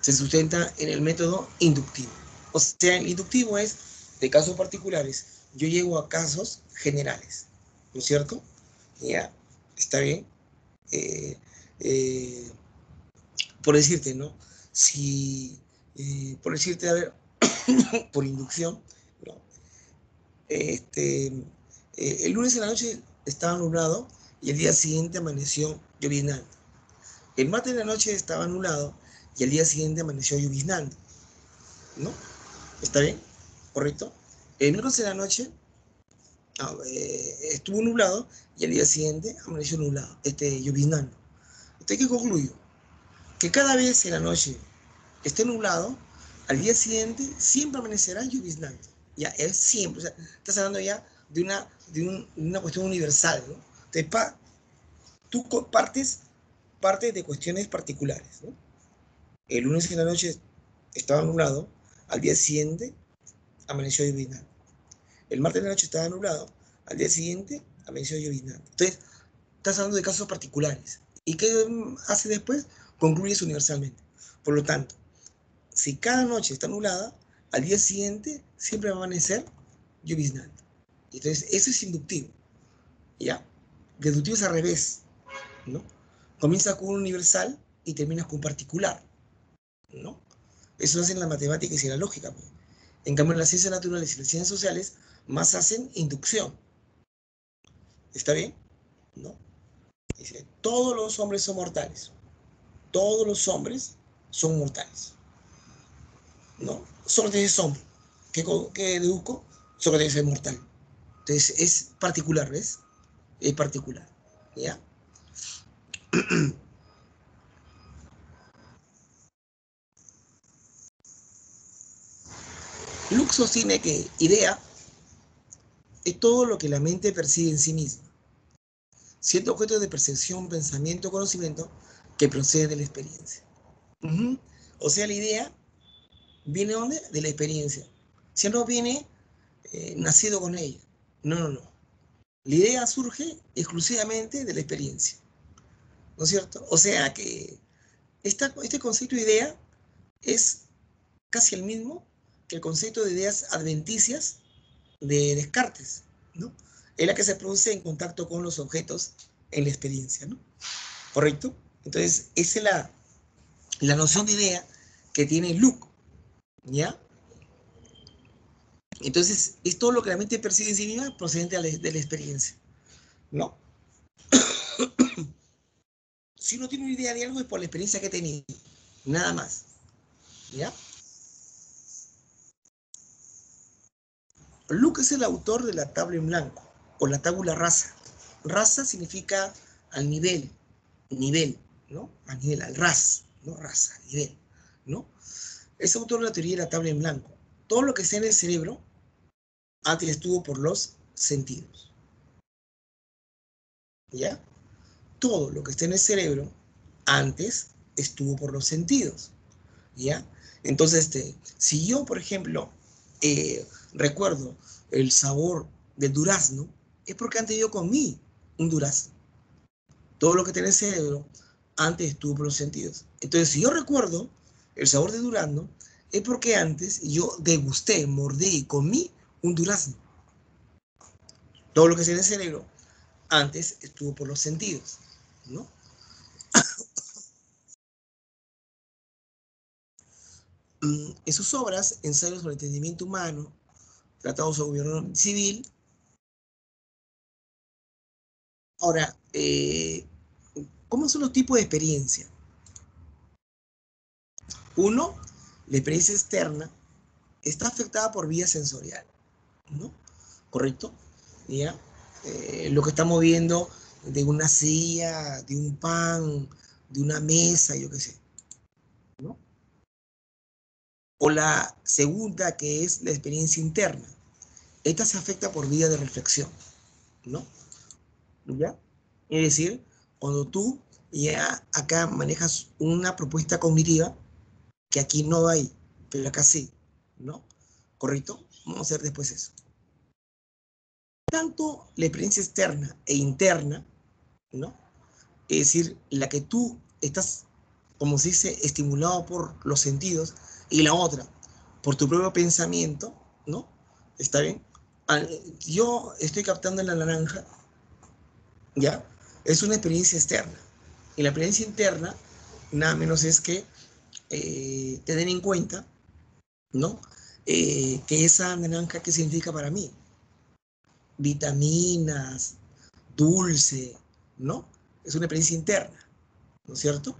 A: Se sustenta en el método inductivo. O sea, el inductivo es de casos particulares. Yo llego a casos generales, ¿no es cierto? Ya, está bien. Eh, eh, por decirte, ¿no? Si, por decirte, a ver, por inducción, el lunes en la noche estaba nublado y el día siguiente amaneció lloviznando. El martes en la noche estaba nublado y el día siguiente amaneció lloviznando, ¿no? ¿Está bien? ¿Correcto? El miércoles en la noche estuvo nublado y el día siguiente amaneció nublado, lloviznando. Entonces, ¿qué concluyo? Que cada vez en la noche esté nublado, al día siguiente siempre amanecerá lloviznando. Ya, es siempre. O sea, estás hablando ya de una cuestión universal, ¿no? Tú partes de cuestiones particulares, ¿no? El lunes en la noche estaba nublado, al día siguiente amaneció lloviznando. El martes en la noche estaba nublado, al día siguiente amaneció lloviznando. Entonces, estás hablando de casos particulares. ¿Y qué hace después? Concluyes universalmente. Por lo tanto, si cada noche está nublada, al día siguiente siempre va a amanecer lloviznando. Entonces, eso es inductivo, ¿ya? Deductivo es al revés, ¿no? Comienzas con un universal y terminas con un particular, ¿no? Eso hace en la matemática y en la lógica, pues. En cambio, en las ciencias naturales y las ciencias sociales, más hacen inducción. ¿Está bien? ¿No? Dice, todos los hombres son mortales. Todos los hombres son mortales, ¿no? Sócrates es hombre. ¿Qué deduzco? Sócrates es mortal. Entonces, es particular, ¿ves? Es particular, ¿ya? Lux sostiene que idea es todo lo que la mente percibe en sí misma, siendo objeto de percepción, pensamiento, conocimiento que procede de la experiencia. Uh-huh. O sea, la idea viene ¿dónde? De la experiencia. Si no viene nacido con ella. No, no, no. La idea surge exclusivamente de la experiencia. ¿No es cierto? O sea que este concepto de idea es casi el mismo que el concepto de ideas adventicias de Descartes, ¿no? Es la que se produce en contacto con los objetos en la experiencia, ¿no? ¿Correcto? Entonces, esa es la noción de idea que tiene Luke, ¿ya? Entonces, es todo lo que la mente percibe en sí misma procedente de la experiencia, ¿no? Si uno tiene una idea de algo es por la experiencia que ha tenido, nada más, ¿ya? Luke es el autor de la tabla en blanco, o la tabula rasa. Rasa significa al nivel, ¿no? Al nivel, al ras, ¿no? Raza, nivel, ¿no? Es autor de la teoría de la tabla en blanco. Todo lo que está en el cerebro antes estuvo por los sentidos, ¿ya? Todo lo que está en el cerebro antes estuvo por los sentidos, ¿ya? Entonces, si yo, por ejemplo, recuerdo el sabor del durazno, es porque antes yo comí un durazno. Todo lo que tiene el cerebro antes estuvo por los sentidos. Entonces, si yo recuerdo el sabor de durazno, es porque antes yo degusté, mordí y comí un durazno. Todo lo que tiene el cerebro antes estuvo por los sentidos, ¿no? En sus obras, Ensayos sobre el entendimiento humano, Tratados sobre gobierno civil. Ahora, ¿cómo son los tipos de experiencia? Uno, la experiencia externa está afectada por vía sensorial, ¿no? ¿Correcto? ¿Ya? Lo que estamos viendo de una silla, de un pan, de una mesa, yo qué sé, ¿no? O la segunda, que es la experiencia interna. Esta se afecta por vía de reflexión, ¿no? ¿Ya? Es decir, cuando tú ya acá manejas una propuesta cognitiva que aquí no hay, pero acá sí, ¿no? ¿Correcto? Vamos a hacer después eso. Tanto la experiencia externa e interna, ¿no? Es decir, la que tú estás, como se dice, estimulado por los sentidos, y la otra, por tu propio pensamiento, ¿no? ¿Está bien? Yo estoy captando en la naranja, ¿ya? Es una experiencia externa. Y la experiencia interna, nada menos es que tener en cuenta, ¿no? Que esa naranja, ¿qué significa para mí? vitaminas, dulce, ¿no? Es una experiencia interna, ¿no es cierto?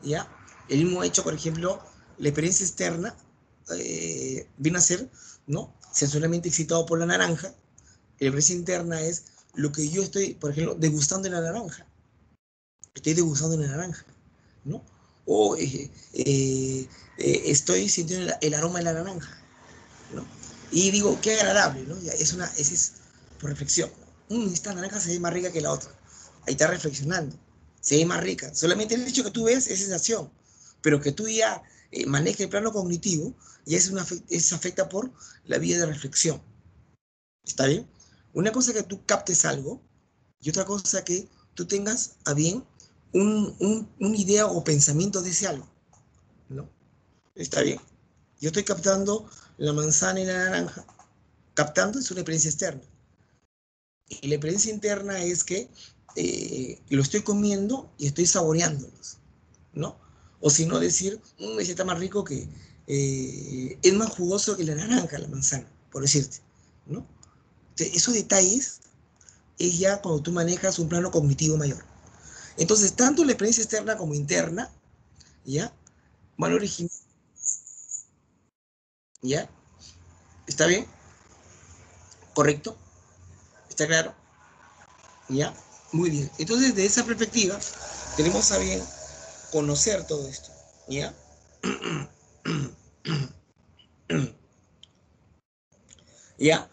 A: ¿Ya? El mismo hecho, por ejemplo, la experiencia externa viene a ser, ¿no? Sensorialmente excitado por la naranja. La experiencia interna es lo que yo estoy, por ejemplo, degustando en la naranja. Estoy degustando en la naranja, ¿no? O estoy sintiendo el aroma de la naranja, ¿no? Y digo, qué agradable, ¿no? Ya, ese es por reflexión. Esta naranja se ve más rica que la otra. Ahí está reflexionando. Se ve más rica. Solamente el hecho que tú ves es sensación, pero que tú ya manejes el plano cognitivo, ya es afecta por la vía de reflexión. ¿Está bien? Una cosa que tú captes algo y otra cosa que tú tengas a bien una idea o pensamiento de ese algo, ¿no? ¿Está bien? Yo estoy captando la manzana y la naranja. Captando es una experiencia externa. Y la experiencia interna es que lo estoy comiendo y estoy saboreándolos, ¿no? O si no decir, ese está más rico que, es más jugoso que la naranja, la manzana, por decirte, ¿no? Entonces, esos detalles es ya cuando tú manejas un plano cognitivo mayor. Entonces, tanto la experiencia externa como interna, ¿ya? Van a originar, ¿ya? ¿Está bien? ¿Correcto? ¿Está claro? ¿Ya? Muy bien. Entonces, de esa perspectiva, tenemos a bien conocer todo esto, ¿ya? ¿Ya?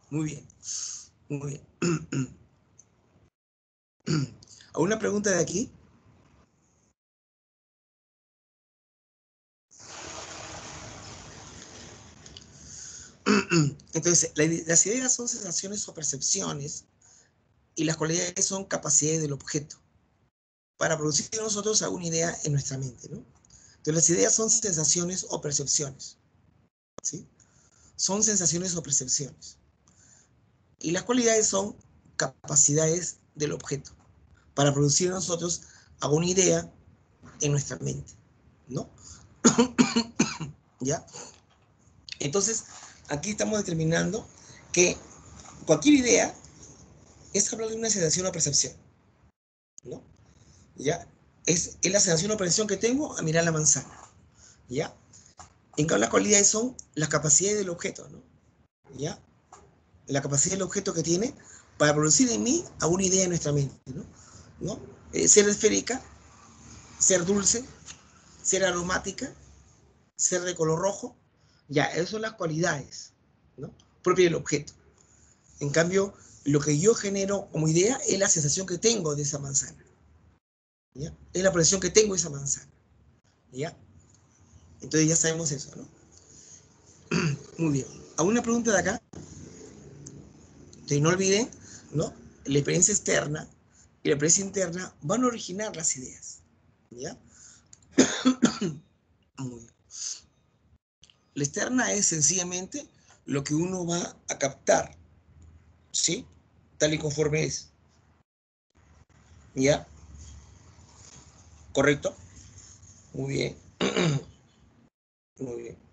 A: Muy bien, muy bien. ¿Alguna pregunta de aquí? Entonces, las ideas son sensaciones o percepciones y las cualidades son capacidades del objeto para producir nosotros alguna idea en nuestra mente, ¿no? Entonces, las ideas son sensaciones o percepciones, ¿sí? Son sensaciones o percepciones. Y las cualidades son capacidades del objeto para producir nosotros alguna idea en nuestra mente, ¿no? ¿Ya? Entonces, aquí estamos determinando que cualquier idea es hablar de una sensación o percepción, ¿no? ¿Ya? Es la sensación o percepción que tengo a mirar la manzana, ¿ya? En cambio, las cualidades son las capacidades del objeto, ¿no? ¿Ya? La capacidad del objeto que tiene para producir en mí alguna idea en nuestra mente, ¿no? ¿No? Ser esférica, ser dulce, ser aromática, ser de color rojo, ya, esas son las cualidades, ¿no? Propias del objeto. En cambio, lo que yo genero como idea es la sensación que tengo de esa manzana, ¿ya? Es la percepción que tengo de esa manzana, ¿ya? Entonces ya sabemos eso, ¿no? Muy bien. ¿Alguna pregunta de acá? Entonces no olviden, ¿no? La experiencia externa y la experiencia interna van a originar las ideas, ¿ya? Muy bien. La externa es sencillamente lo que uno va a captar, ¿sí? Tal y conforme es, ¿ya? ¿Correcto? Muy bien, muy bien.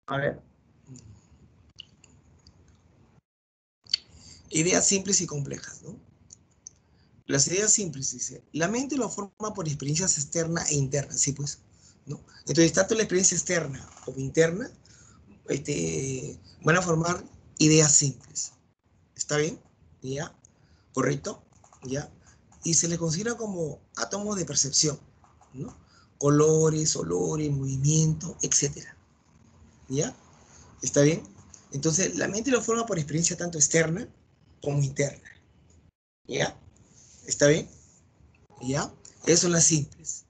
A: A ver. Ideas simples y complejas, ¿no? Las ideas simples, dice, la mente lo forma por experiencias externas e internas, sí, pues, ¿no? Entonces, tanto la experiencia externa como interna van a formar ideas simples. ¿Está bien? ¿Ya? ¿Correcto? ¿Ya? Y se le considera como átomos de percepción, ¿no? Colores, olores, movimiento, etcétera. ¿Ya? ¿Está bien? Entonces, la mente lo forma por experiencia tanto externa como interna. ¿Ya? ¿Está bien? ¿Ya? Esas son las simples.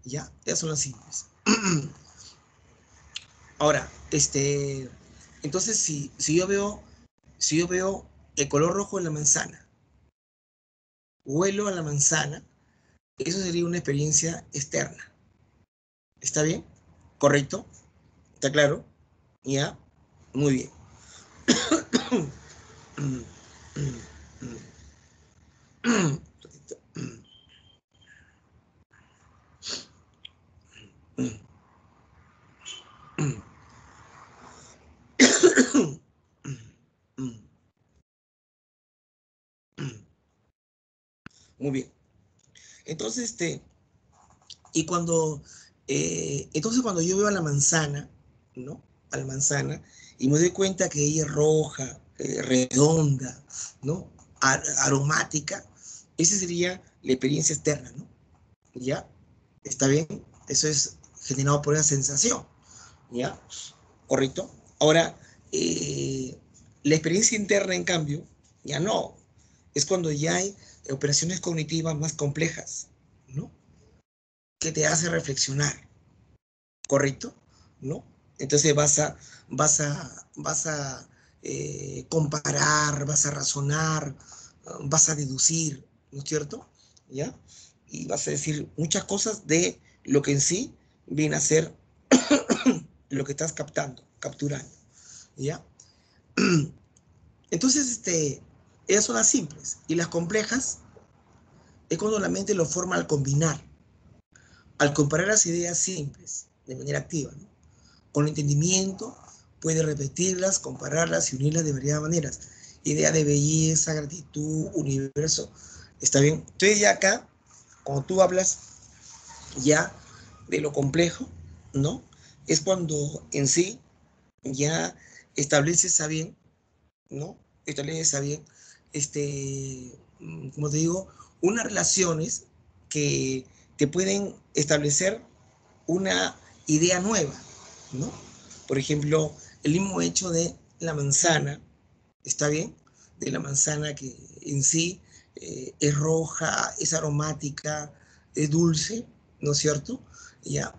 A: ¿Ya? Esas son las simples. Ahora, entonces si yo veo el color rojo en la manzana, huelo a la manzana, eso sería una experiencia externa. ¿Está bien? ¿Correcto? ¿Está claro? ¿Ya? Muy bien. Muy bien. Entonces, y entonces cuando yo veo a la manzana, ¿no? A la manzana, y me doy cuenta que ella es roja, redonda, ¿no? Aromática, esa sería la experiencia externa, ¿no? ¿Ya? ¿Está bien? Eso es generado por una sensación, ¿ya? ¿Correcto? Ahora, la experiencia interna, en cambio, ya no. Es cuando ya hay operaciones cognitivas más complejas, ¿no? Que te hace reflexionar, ¿correcto? ¿No? Entonces vas a comparar, vas a razonar, vas a deducir, ¿no es cierto? ¿Ya? Y vas a decir muchas cosas de lo que en sí viene a ser lo que estás capturando, ¿ya? Entonces, ellas son las simples. Y las complejas es cuando la mente lo forma al combinar, al comparar las ideas simples de manera activa, ¿no? Con entendimiento puede repetirlas, compararlas y unirlas de variadas maneras. Idea de belleza, gratitud, universo. ¿Está bien? Entonces ya acá, cuando tú hablas ya de lo complejo, ¿no? Es cuando en sí ya estableces a bien, ¿no? Estableces a bien, como te digo, unas relaciones que te pueden establecer una idea nueva, ¿no? Por ejemplo, el mismo hecho de la manzana, ¿está bien? De la manzana que en sí es roja, es aromática, es dulce, ¿no es cierto? Ya,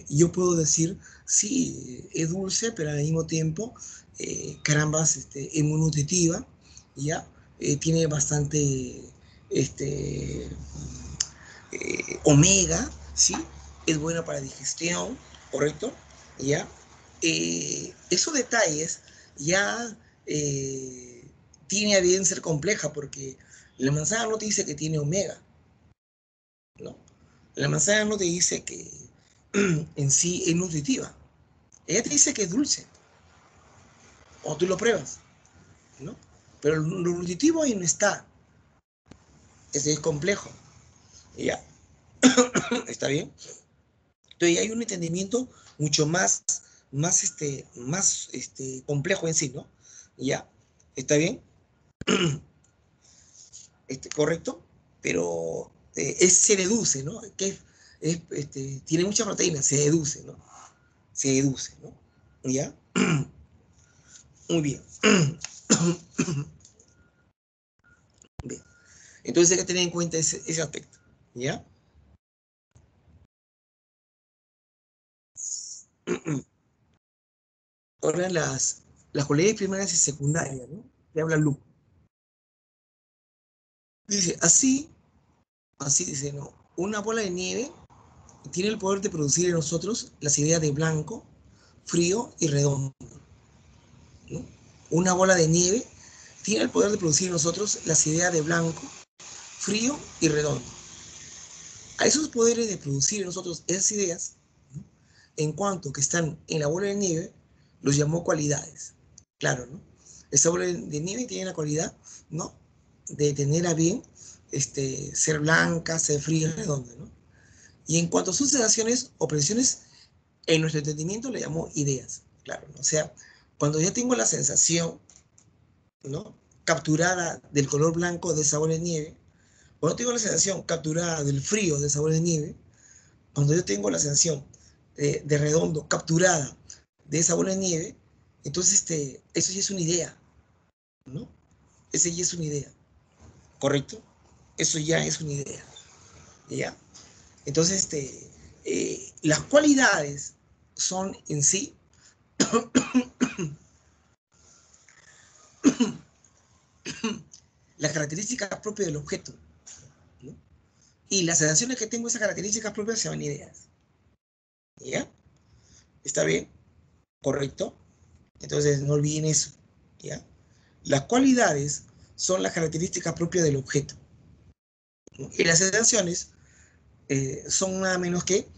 A: yo puedo decir, sí, es dulce, pero al mismo tiempo, carambas, es muy nutritiva, ¿ya? Tiene bastante, este, omega, ¿sí? Es buena para digestión, ¿correcto? ¿Ya? Esos detalles ya tiene a bien ser compleja porque la manzana no te dice que tiene omega, ¿no? La manzana no te dice que en sí es nutritiva. Ella te dice que es dulce, o tú lo pruebas, ¿no? Pero lo nutritivo ahí no está, ese es complejo, ¿ya? ¿Está bien? Entonces hay un entendimiento mucho más complejo en sí, ¿no? Ya, ¿está bien? Correcto, pero se deduce, ¿no? Tiene mucha proteína, se deduce, ¿no? Se deduce, ¿no? ¿Ya? Muy bien. Bien. Entonces hay que tener en cuenta ese aspecto, ¿ya? Ahora las cualidades primarias y secundarias, ¿no? Que habla Lu. Dice, así dice, ¿no? Una bola de nieve tiene el poder de producir en nosotros las ideas de blanco, frío y redondo, ¿no? Una bola de nieve tiene el poder de producir en nosotros las ideas de blanco, frío y redondo. A esos poderes de producir en nosotros esas ideas, ¿no? En cuanto que están en la bola de nieve, los llamó cualidades. Claro, ¿no? Esa bola de nieve tiene la cualidad, ¿no? De tener a bien ser blanca, ser fría y redonda, ¿no? Y en cuanto a sus sensaciones o presiones, en nuestro entendimiento le llamamos ideas, claro, ¿no? O sea, cuando ya tengo la sensación, ¿no? Capturada del color blanco de sabor de nieve, cuando tengo la sensación capturada del frío de sabor de nieve, cuando yo tengo la sensación de redondo capturada de sabor de nieve, entonces eso ya es una idea, ¿no? Ese ya es una idea, ¿correcto? Eso ya es una idea, ¿ya? Entonces, las cualidades son en sí las características propias del objeto, ¿no? Y las sensaciones que tengo, esas características propias, se llaman ideas. ¿Ya? ¿Está bien? ¿Correcto? Entonces, no olviden eso. ¿ya? Las cualidades son las características propias del objeto, ¿no? Y las sensaciones son nada menos que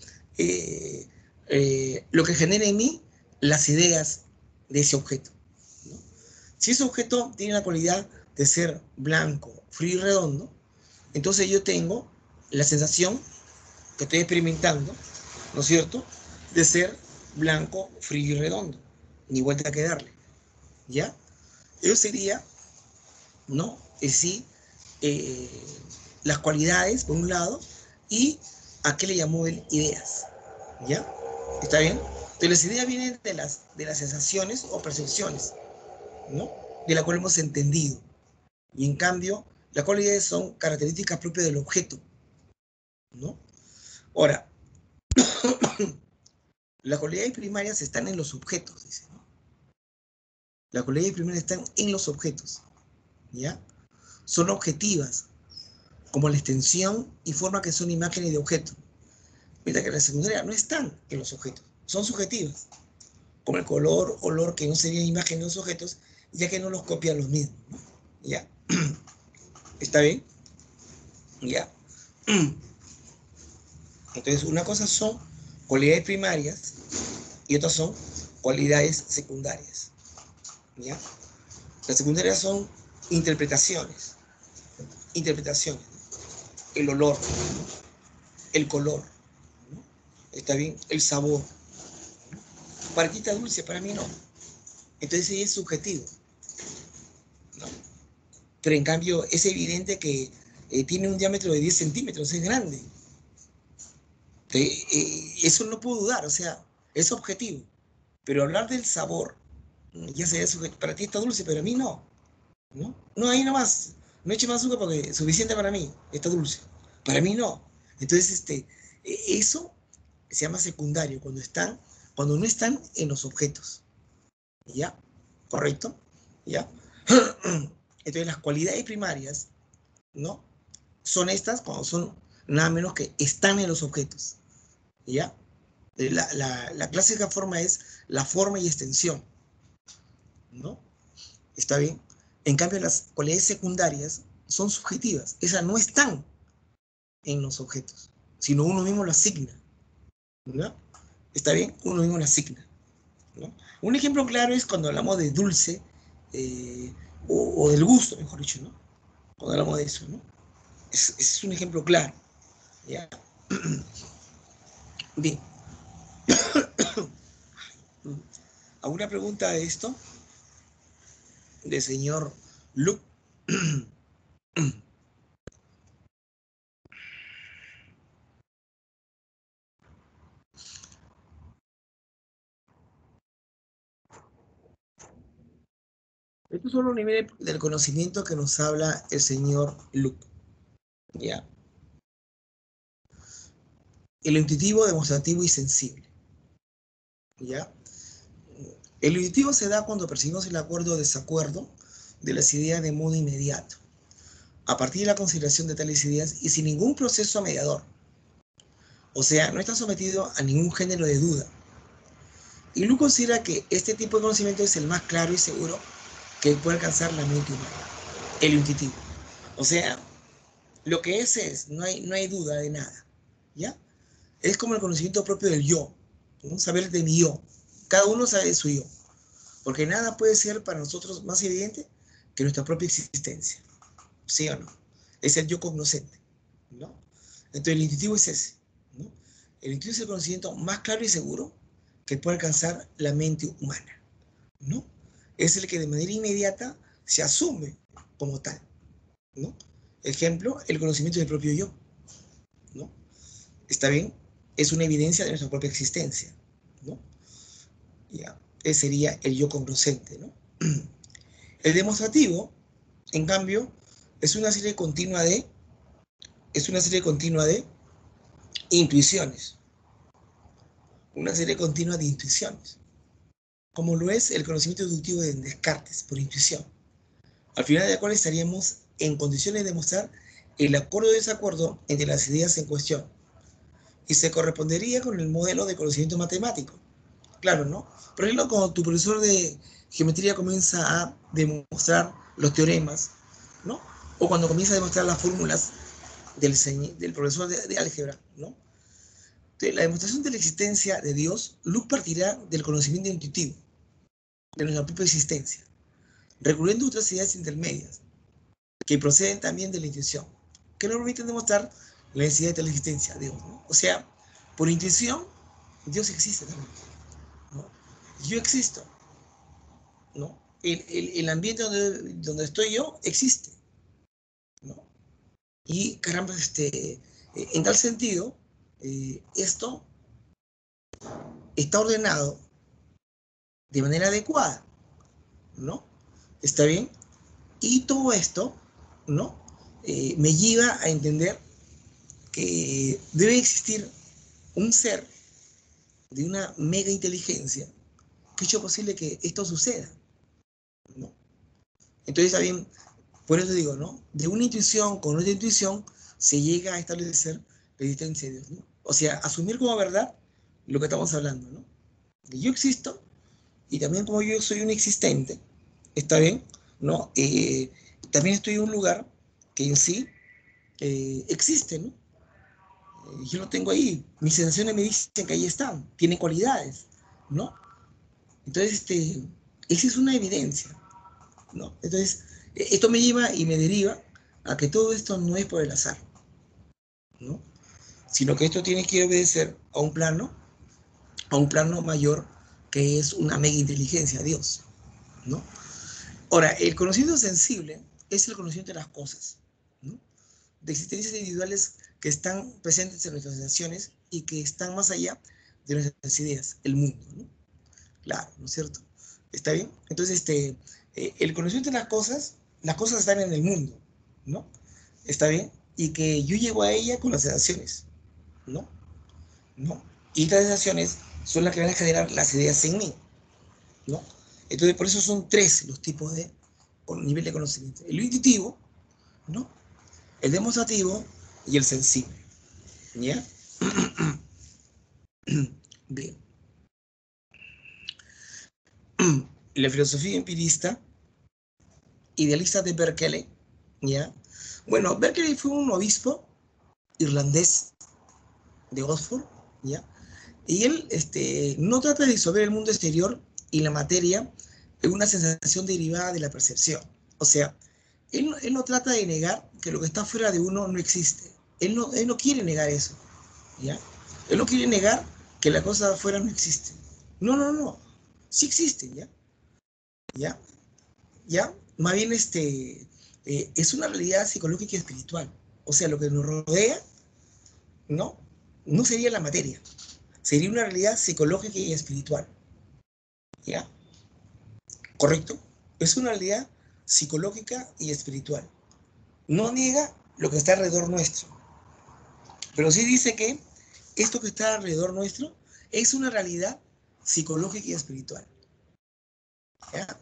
A: lo que genera en mí las ideas de ese objeto, ¿no? Si ese objeto tiene la cualidad de ser blanco, frío y redondo, entonces yo tengo la sensación que estoy experimentando, ¿no es cierto?, de ser blanco, frío y redondo. Ni vuelta que darle, ¿ya? Eso sería, ¿no? Es decir, eh, las cualidades, por un lado, y a qué le llamó él ideas, ¿ya? ¿Está bien? Entonces las ideas vienen de las sensaciones o percepciones, ¿no? De la cual hemos entendido. Y en cambio, las cualidades son características propias del objeto, ¿no? Ahora, las cualidades primarias están en los objetos, dice, ¿no? Las cualidades primarias están en los objetos, ¿ya? Son objetivas, como la extensión y forma que son imágenes de objetos, mientras que las secundarias no están en los objetos, son subjetivas, como el color, olor, que no serían imágenes de los objetos, ya que no los copian los mismos, ¿no? ¿Ya? ¿Está bien? ¿Ya? Entonces, una cosa son cualidades primarias y otras son cualidades secundarias, ¿ya? Las secundarias son interpretaciones, interpretaciones, el olor, el color, ¿no? ¿Está bien? El sabor. Para ti está dulce, para mí no. Entonces es subjetivo, ¿no? Pero en cambio es evidente que tiene un diámetro de 10 centímetros, es grande. Eso no puedo dudar, o sea, es objetivo. Pero hablar del sabor, ya sería subjetivo. Para ti está dulce, pero a mí no, ¿no? No, ahí nomás, no eche más azúcar porque es suficiente para mí, está dulce. Para mí no. Entonces, eso se llama secundario, cuando no están en los objetos. ¿Ya? ¿Correcto? ¿Ya? Entonces, las cualidades primarias, ¿no? Son estas cuando son nada menos que están en los objetos. ¿Ya? La clásica forma es la forma y extensión, ¿no? ¿Está bien? En cambio, las cualidades secundarias son subjetivas. Esas no están en los objetos, sino uno mismo lo asigna, ¿no? ¿Está bien? Uno mismo lo asigna, ¿no? Un ejemplo claro es cuando hablamos de dulce o del gusto, mejor dicho, ¿no? Cuando hablamos de eso, ¿no? Es un ejemplo claro, ¿ya? Bien. ¿Alguna pregunta de esto? De señor Luke. Estos son los niveles del conocimiento que nos habla el señor Luke, ¿ya? El intuitivo, demostrativo y sensible, ¿ya? El intuitivo se da cuando percibimos el acuerdo o desacuerdo de las ideas de modo inmediato, a partir de la consideración de tales ideas y sin ningún proceso mediador. O sea, no está sometido a ningún género de duda. Y Luke considera que este tipo de conocimiento es el más claro y seguro que puede alcanzar la mente humana, el intuitivo. O sea, lo que es, no hay duda de nada, ¿ya? Es como el conocimiento propio del yo, ¿no? Saber de mi yo. Cada uno sabe de su yo, porque nada puede ser para nosotros más evidente que nuestra propia existencia, ¿sí o no? Es el yo cognoscente, ¿no? Entonces el intuitivo es ese, ¿no? El intuitivo es el conocimiento más claro y seguro que puede alcanzar la mente humana, ¿no? Es el que de manera inmediata se asume como tal, ¿no? Ejemplo, el conocimiento del propio yo, ¿no? ¿Está bien? Es una evidencia de nuestra propia existencia, ¿no? Ya, ese sería el yo cognoscente, ¿no? El demostrativo, en cambio, es una serie continua de, es una serie continua de intuiciones, una serie continua de intuiciones, como lo es el conocimiento deductivo de Descartes, por intuición, al final de la cual estaríamos en condiciones de demostrar el acuerdo o desacuerdo entre las ideas en cuestión, y se correspondería con el modelo de conocimiento matemático, Claro, ¿no? Por ejemplo, cuando tu profesor de geometría comienza a demostrar los teoremas, ¿no? O cuando comienza a demostrar las fórmulas del profesor de álgebra, ¿no? Entonces, la demostración de la existencia de Dios, luz partirá del conocimiento intuitivo, de nuestra propia existencia, recurriendo a otras ideas intermedias, que proceden también de la intuición, que nos permiten demostrar la necesidad de la existencia de Dios, ¿no? O sea, por intuición, Dios existe también, ¿no? Yo existo, ¿no? El ambiente donde estoy yo existe, ¿no? Y caramba, en tal sentido, esto está ordenado de manera adecuada, ¿no? ¿Está bien? Y todo esto, ¿no? Me lleva a entender que debe existir un ser de una mega inteligencia que ha hecho posible que esto suceda, ¿no? Entonces, también, por eso digo, ¿no? De una intuición con otra intuición se llega a establecer la existencia de Dios, ¿no? O sea, asumir como verdad lo que estamos hablando, ¿no? Que yo existo y también como yo soy un existente, ¿está bien? ¿No? También estoy en un lugar que en sí existe, ¿no? Yo lo tengo ahí, mis sensaciones me dicen que ahí están, tienen cualidades, ¿no? Entonces, esa es una evidencia, ¿no? Entonces, esto me lleva y me deriva a que todo esto no es por el azar, ¿no? Sino que esto tiene que obedecer a un plano mayor que es una mega inteligencia, Dios, ¿no? Ahora, el conocimiento sensible es el conocimiento de las cosas, ¿no? De existencias individuales que están presentes en nuestras sensaciones y que están más allá de nuestras ideas, el mundo, ¿no? Claro, ¿no es cierto? ¿Está bien? Entonces, el conocimiento de las cosas están en el mundo, ¿no? ¿Está bien? Y que yo llego a ella con las sensaciones, ¿no? ¿No? Y estas sensaciones son las que van a generar las ideas en mí, ¿no? Entonces, por eso son tres los tipos de nivel de conocimiento. El intuitivo, ¿no? El demostrativo y el sensible, ¿ya? Bien. La filosofía empirista, idealista de Berkeley, ¿ya? Bueno, Berkeley fue un obispo irlandés de Oxford, ¿ya? Y él no trata de disolver el mundo exterior y la materia en una sensación derivada de la percepción. O sea, él no trata de negar que lo que está fuera de uno no existe. Él no quiere negar eso, ¿ya? Él no quiere negar que la cosa de afuera no existe. No, no, no. Sí existen, ¿ya? ¿Ya? ¿Ya? Más bien es una realidad psicológica y espiritual. O sea, lo que nos rodea, ¿no? No sería la materia. Sería una realidad psicológica y espiritual. ¿Ya? ¿Correcto? Es una realidad psicológica y espiritual. No niega lo que está alrededor nuestro, pero sí dice que esto que está alrededor nuestro es una realidad psicológica y espiritual. ¿Ya?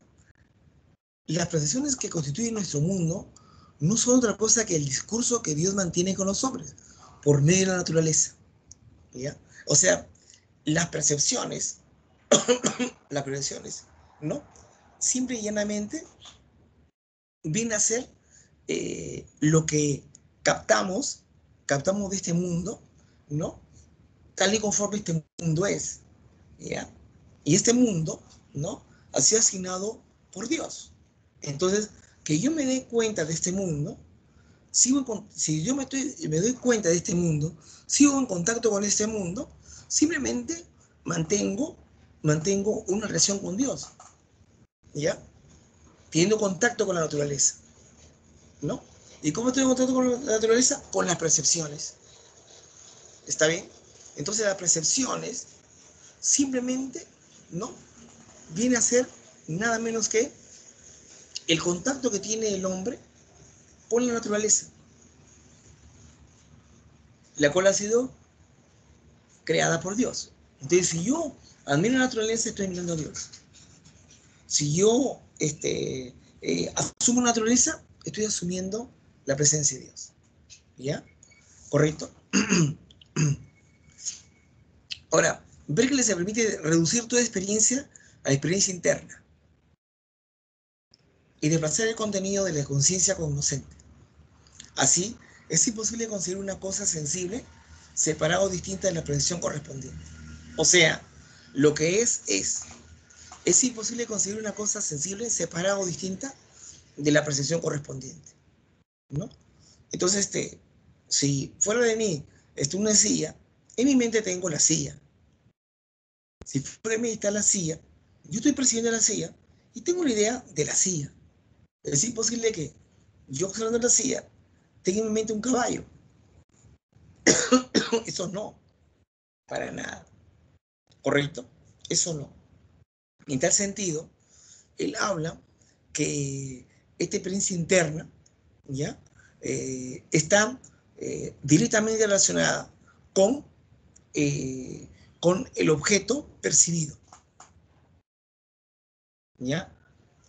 A: Las percepciones que constituyen nuestro mundo no son otra cosa que el discurso que Dios mantiene con los hombres por medio de la naturaleza. ¿Ya? O sea, las percepciones, las percepciones, ¿no? Simple y llanamente viene a ser lo que captamos, captamos de este mundo, ¿no? Tal y conforme este mundo es, ¿ya? Y este mundo, ¿no? Ha sido asignado por Dios. Entonces, que yo me dé cuenta de este mundo, si yo me doy cuenta de este mundo, sigo en contacto con este mundo, simplemente mantengo, mantengo una relación con Dios, ¿ya? Teniendo contacto con la naturaleza, ¿no? ¿Y cómo estoy en contacto con la naturaleza? Con las percepciones. ¿Está bien? Entonces las percepciones simplemente, ¿no? Viene a ser nada menos que el contacto que tiene el hombre con la naturaleza, la cual ha sido creada por Dios. Entonces, si yo admiro la naturaleza, estoy mirando a Dios. Si yo asumo la naturaleza, estoy asumiendo la presencia de Dios. ¿Ya? ¿Correcto? Ahora, Berkeley se permite reducir toda experiencia a experiencia interna y desplazar el contenido de la conciencia cognoscente. Así, es imposible conseguir una cosa sensible separada o distinta de la percepción correspondiente. O sea, lo que es. Es imposible conseguir una cosa sensible separada o distinta de la percepción correspondiente, ¿no? Entonces, si fuera de mí una silla, en mi mente tengo la silla. Si fuera de mí está la silla, yo estoy percibiendo la silla y tengo una idea de la silla. Es imposible que yo observando la silla tenga en mi mente un caballo. Eso no, para nada. ¿Correcto? Eso no. En tal sentido, él habla que esta experiencia interna, ¿ya? Está directamente relacionada con el objeto percibido, ¿ya?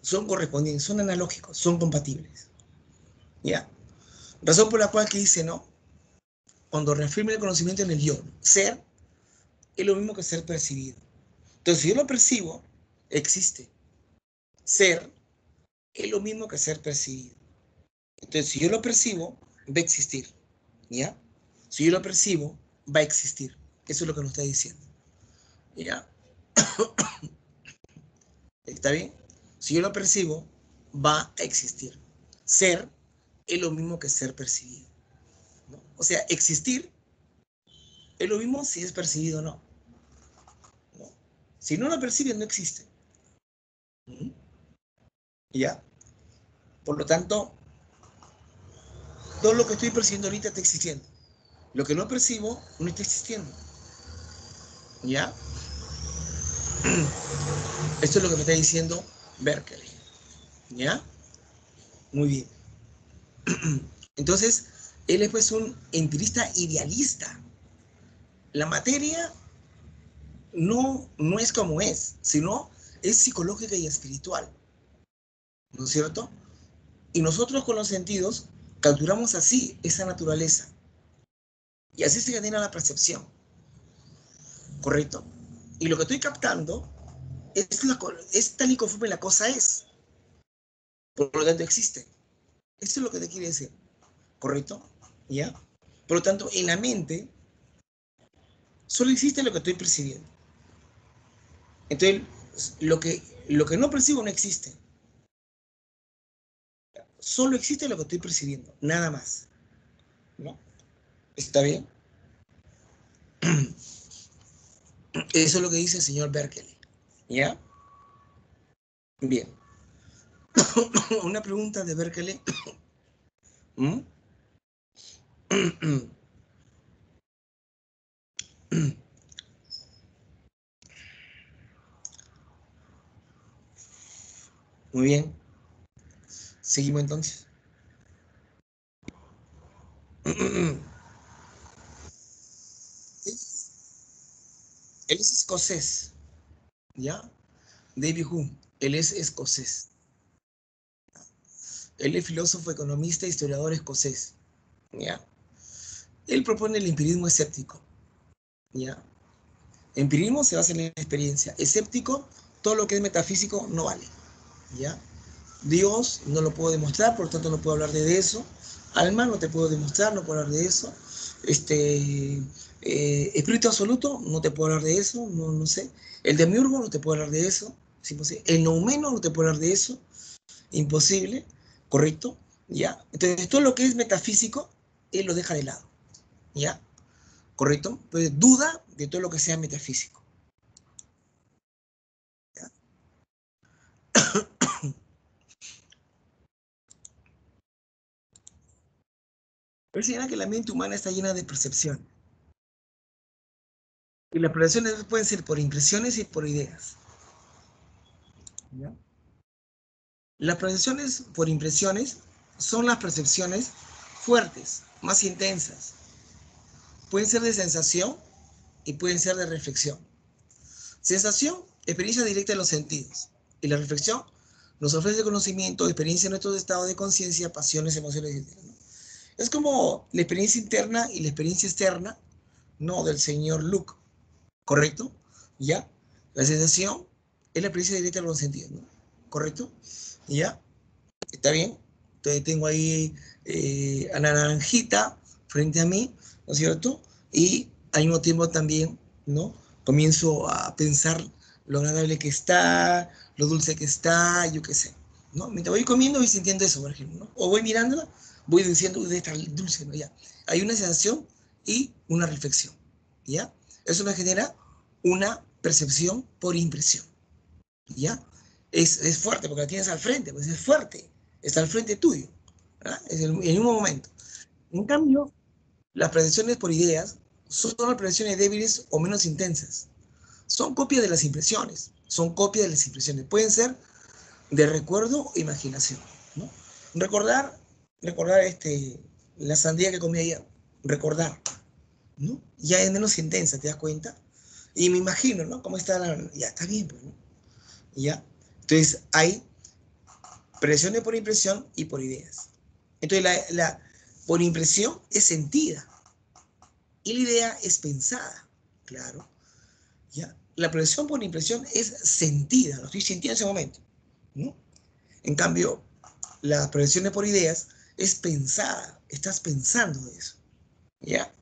A: Son correspondientes, son analógicos, son compatibles, ¿ya? Razón por la cual que dice, ¿no? Cuando reafirma el conocimiento en el yo, ser es lo mismo que ser percibido. Entonces, si yo lo percibo, existe. Ser es lo mismo que ser percibido. Entonces, si yo lo percibo, va a existir, ¿ya? Si yo lo percibo, va a existir. Eso es lo que nos está diciendo, ¿ya? ¿Está bien? Si yo lo percibo, va a existir. Ser es lo mismo que ser percibido, ¿no? O sea, existir es lo mismo si es percibido o no, ¿no? Si no lo percibe, no existe. ¿Ya? Por lo tanto, todo lo que estoy percibiendo ahorita está existiendo. Lo que no percibo no está existiendo. ¿Ya? Esto es lo que me está diciendo Berkeley. ¿Ya? Muy bien. Entonces, él es pues un empirista idealista. La materia no es como es, sino es psicológica y espiritual. ¿No es cierto? Y nosotros con los sentidos capturamos así esa naturaleza. Y así se genera la percepción. ¿Correcto? Y lo que estoy captando es tal y conforme la cosa es. Por lo tanto, existe. Esto es lo que te quiere decir. ¿Correcto? ¿Ya? Por lo tanto, en la mente solo existe lo que estoy percibiendo. Entonces, lo que no percibo no existe. Solo existe lo que estoy percibiendo, nada más, ¿no? ¿Está bien? Eso es lo que dice el señor Berkeley, ¿ya? Bien. Una pregunta de Berkeley. ¿Mm? Muy bien. Seguimos entonces. Él es escocés, ¿ya? David Hume, él es escocés. Él es filósofo, economista, historiador escocés, ¿ya? Él propone el empirismo escéptico, ¿ya? Empirismo se basa en la experiencia. Escéptico, todo lo que es metafísico no vale, ¿ya? Dios no lo puedo demostrar, por lo tanto no puedo hablar de eso. Alma no te puedo demostrar, no puedo hablar de eso. Espíritu absoluto, no te puedo hablar de eso, no sé. El demiurgo, no te puedo hablar de eso, es imposible. El noumeno, no te puedo hablar de eso, imposible, ¿correcto? ¿Ya? Entonces, todo lo que es metafísico, él lo deja de lado, ¿ya? ¿Correcto? Pues duda de todo lo que sea metafísico. ¿Ya? Él señala que la mente humana está llena de percepción. Y las percepciones pueden ser por impresiones y por ideas. ¿Ya? Las percepciones por impresiones son las percepciones fuertes, más intensas. Pueden ser de sensación y pueden ser de reflexión. Sensación, experiencia directa de los sentidos. Y la reflexión nos ofrece conocimiento, experiencia en nuestros estados de conciencia, pasiones, emociones, etc. Es como la experiencia interna y la experiencia externa, no del señor Luke, ¿correcto? ¿ya? La sensación es la experiencia directa de los sentidos, ¿no? ¿Correcto? ¿Ya? ¿Está bien? Entonces tengo ahí a la naranjita frente a mí, ¿no es cierto? Y al mismo tiempo también, ¿no? Comienzo a pensar lo agradable que está, lo dulce que está, yo qué sé, ¿no? Mientras voy comiendo voy sintiendo eso, por ejemplo, ¿no? O voy mirándola, voy diciendo, uy, debe estar dulce, ¿no? Ya. Hay una sensación y una reflexión, ¿ya? Eso me genera una percepción por impresión, ¿ya? Es fuerte porque la tienes al frente, pues es fuerte, está al frente tuyo, ¿verdad? Es el mismo momento. En cambio, las percepciones por ideas son las percepciones débiles o menos intensas. Son copias de las impresiones, son copias de las impresiones. Pueden ser de recuerdo o imaginación, ¿no? Recordar, recordar la sandía que comí ayer, recordar, ¿no? Ya es menos intensa, ¿te das cuenta? Y me imagino, ¿no? ¿Cómo está la... Ya, está bien, pues, ¿no? ¿Ya? Entonces, hay presiones por impresión y por ideas. Entonces, por impresión es sentida y la idea es pensada, claro. ¿Ya? La presión por impresión es sentida, lo estoy sintiendo en ese momento, ¿no? En cambio, las presiones por ideas es pensada, estás pensando de eso, ¿ya?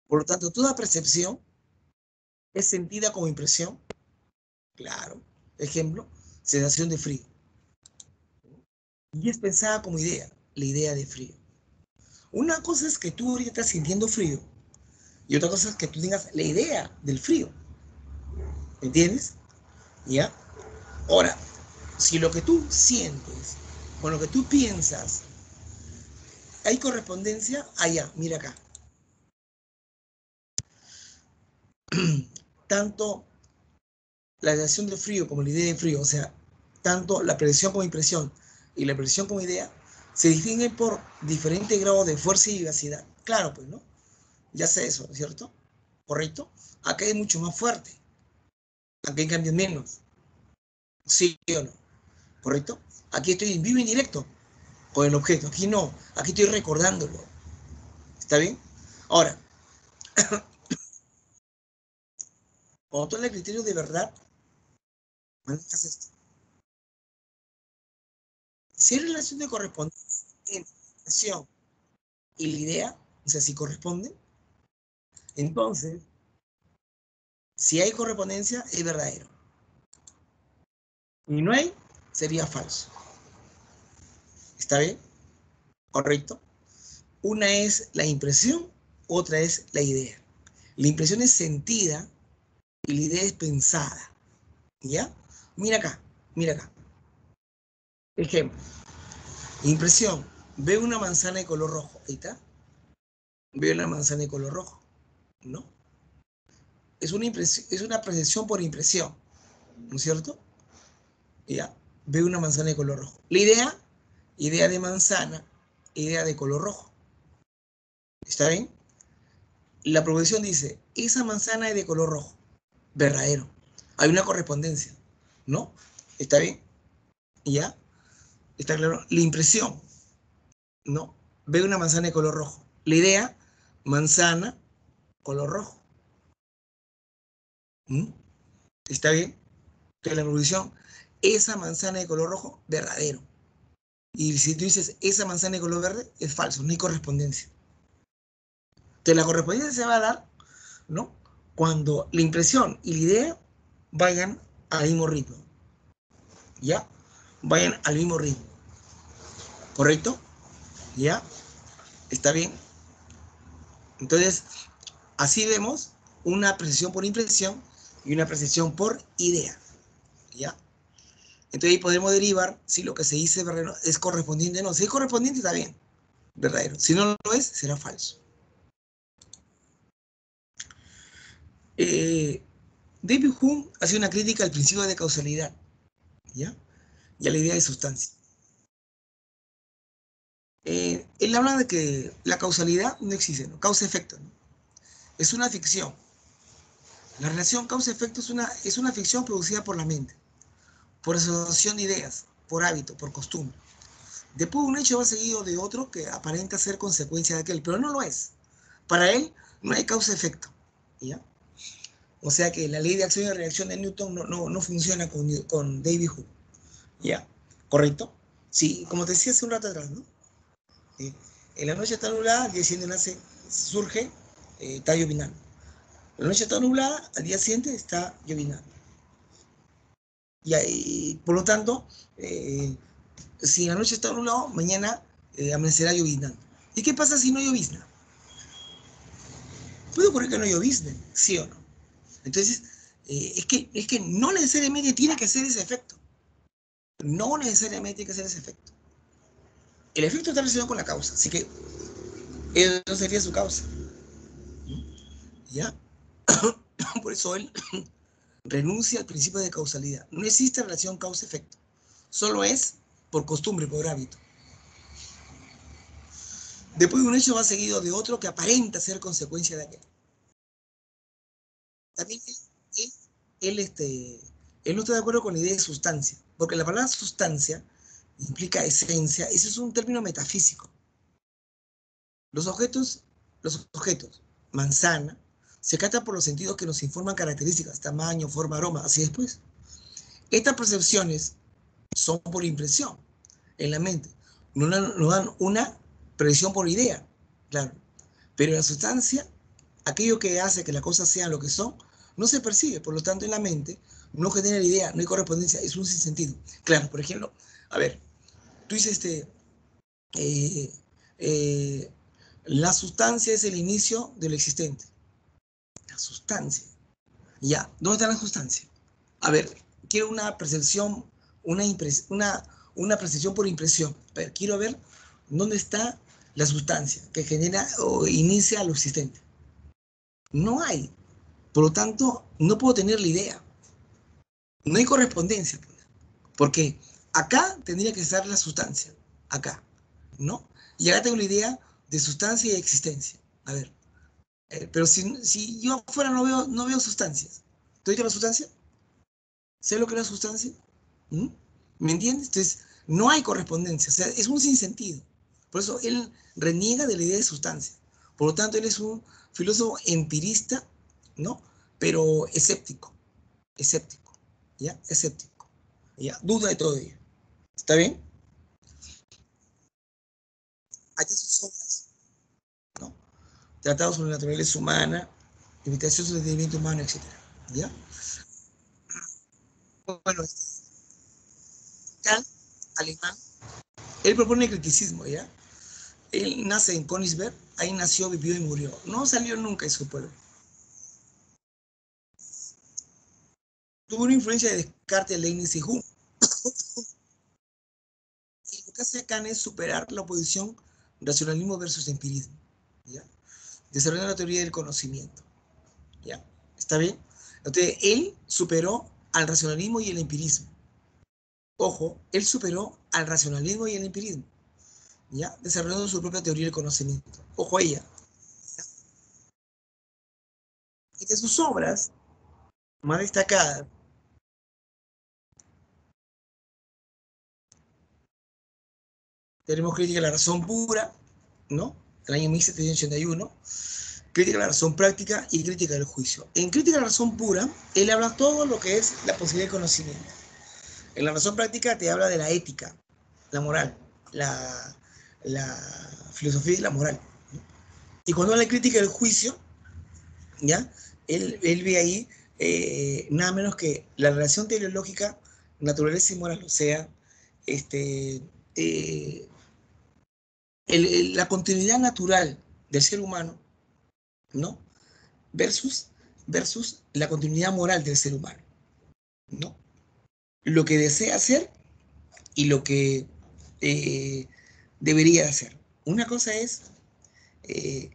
A: Por lo tanto, toda percepción es sentida como impresión, claro. Ejemplo, sensación de frío. Y es pensada como idea, la idea de frío. Una cosa es que tú ahorita estás sintiendo frío y otra cosa es que tú tengas la idea del frío. ¿Me entiendes? ¿Ya? Ahora, si lo que tú sientes con lo que tú piensas, hay correspondencia, allá, mira acá. Tanto la sensación de frío como la idea de frío, o sea, tanto la presión como impresión y la presión como idea, se distinguen por diferentes grados de fuerza y vivacidad. Claro, pues, ¿no? Ya sé eso, ¿no es cierto? ¿Correcto? Acá es mucho más fuerte, acá en cambio menos. ¿Sí o no? ¿Correcto? Aquí estoy en vivo y en directo con el objeto, aquí no, aquí estoy recordándolo. ¿Está bien? Ahora, cuando tú el criterio de verdad, manejas esto. Si hay relación de correspondencia entre la intención y la idea, o sea, si corresponden, entonces, si hay correspondencia, es verdadero. Y no hay, sería falso. ¿Está bien? ¿Correcto? Una es la impresión, otra es la idea. La impresión es sentida y la idea es pensada. ¿Ya? Mira acá, mira acá. Ejemplo. Impresión. Veo una manzana de color rojo. Ahí está. Veo una manzana de color rojo. ¿No? Es una percepción por impresión. ¿No es cierto? Ya. Veo una manzana de color rojo. La idea, idea de manzana, idea de color rojo. ¿Está bien? La proposición dice, esa manzana es de color rojo. Verdadero. Hay una correspondencia. ¿No? ¿Está bien? ¿Ya? ¿Está claro? La impresión. ¿No? Veo una manzana de color rojo. La idea, manzana, color rojo. ¿Mm? ¿Está bien? Entonces la proposición, esa manzana de color rojo, verdadero. Y si tú dices, esa manzana de color verde, es falso, no hay correspondencia. Entonces la correspondencia se va a dar, ¿no? Cuando la impresión y la idea vayan al mismo ritmo. ¿Ya? Vayan al mismo ritmo. ¿Correcto? ¿Ya? ¿Está bien? Entonces, así vemos una precisión por impresión y una precisión por idea. ¿Ya? Entonces ahí podemos derivar si lo que se dice verdadero es correspondiente o no. Si es correspondiente, está bien, verdadero. Si no lo es, será falso. Eh, David Hume hace una crítica al principio de causalidad, ¿ya? Y a la idea de sustancia. Él habla de que la causalidad no existe, ¿no? Causa-efecto, ¿no? Es una ficción. La relación causa-efecto es una ficción producida por la mente, por asociación de ideas, por hábito, por costumbre. Después un hecho va seguido de otro que aparenta ser consecuencia de aquel, pero no lo es. Para él no hay causa-efecto, ¿ya? O sea que la ley de acción y reacción de Newton no funciona con David Hume, ¿ya? ¿Correcto? Sí, como te decía hace un rato atrás, ¿no? En la noche está nublada, al día siguiente surge, está llovinando. La noche está nublada, al día siguiente está llovinando. Y por lo tanto, si la noche está nublada, mañana amanecerá llovinando. ¿Y qué pasa si no llovizna? Puede ocurrir que no llovizne, ¿sí o no? Entonces, es que no necesariamente tiene que ser ese efecto. No necesariamente tiene que ser ese efecto. El efecto está relacionado con la causa, así que eso sería su causa. ¿Ya? Por eso él renuncia al principio de causalidad. No existe relación causa-efecto. Solo es por costumbre, por hábito. Después de un hecho va seguido de otro que aparenta ser consecuencia de aquel. También él, él, él no está de acuerdo con la idea de sustancia, porque la palabra sustancia implica esencia, ese es un término metafísico. Los objetos, los objetos, manzana, se captan por los sentidos que nos informan características, tamaño, forma, aroma, así después. Estas percepciones son por impresión en la mente, nos dan una presión por idea, claro. Pero la sustancia, aquello que hace que las cosas sean lo que son, no se percibe, por lo tanto en la mente no genera la idea, no hay correspondencia, es un sinsentido. Claro, por ejemplo, a ver, tú dices eh, eh, la sustancia es el inicio de lo existente. La sustancia. Ya, ¿dónde está la sustancia? A ver, quiero una percepción, una percepción por impresión. A ver, quiero ver dónde está la sustancia que genera o inicia lo existente. No hay. Por lo tanto, no puedo tener la idea. No hay correspondencia. Porque acá tendría que estar la sustancia. Acá. ¿No? Y acá tengo la idea de sustancia y existencia. A ver. Pero si yo afuera no veo sustancias. ¿Tú viste la sustancia? ¿Sé lo que es la sustancia? ¿Mm? ¿Me entiendes? Entonces, no hay correspondencia. O sea, es un sinsentido. Por eso él reniega de la idea de sustancia. Por lo tanto, él es un filósofo empirista, ¿no? Pero escéptico. Escéptico. ¿Ya? Escéptico. ¿Ya? Duda de todo ello. ¿Está bien? Allá sus obras, ¿no? Tratados sobre la naturaleza humana, limitación sobre el entendimiento humano, etc. ¿Ya? Bueno, Kant, alemán, él propone el criticismo, ¿ya? Él nace en Königsberg, ahí nació, vivió y murió. No salió nunca de su pueblo. Tuvo una influencia de Descartes, Leibniz y Hume. Y lo que hace Kant es superar la oposición racionalismo versus empirismo. ¿Ya? Desarrollando la teoría del conocimiento. ¿Ya? ¿Está bien? Entonces, él superó al racionalismo y el empirismo. Ojo, él superó al racionalismo y el empirismo. ¿Ya? Desarrollando su propia teoría del conocimiento. Ojo a ella. Y de sus obras más destacadas tenemos Crítica de la Razón Pura, ¿no? El año 1781, Crítica de la Razón Práctica y Crítica del Juicio. En Crítica de la Razón Pura, él habla todo lo que es la posibilidad de conocimiento. En la Razón Práctica te habla de la ética, la moral, la filosofía y la moral. Y cuando habla de Crítica del Juicio, ¿ya? Él ve ahí nada menos que la relación teleológica, naturaleza y moral, o sea, este, eh, la continuidad natural del ser humano, ¿no? Versus, versus la continuidad moral del ser humano, ¿no? Lo que desea hacer y lo que eh, debería hacer. Una cosa es, eh,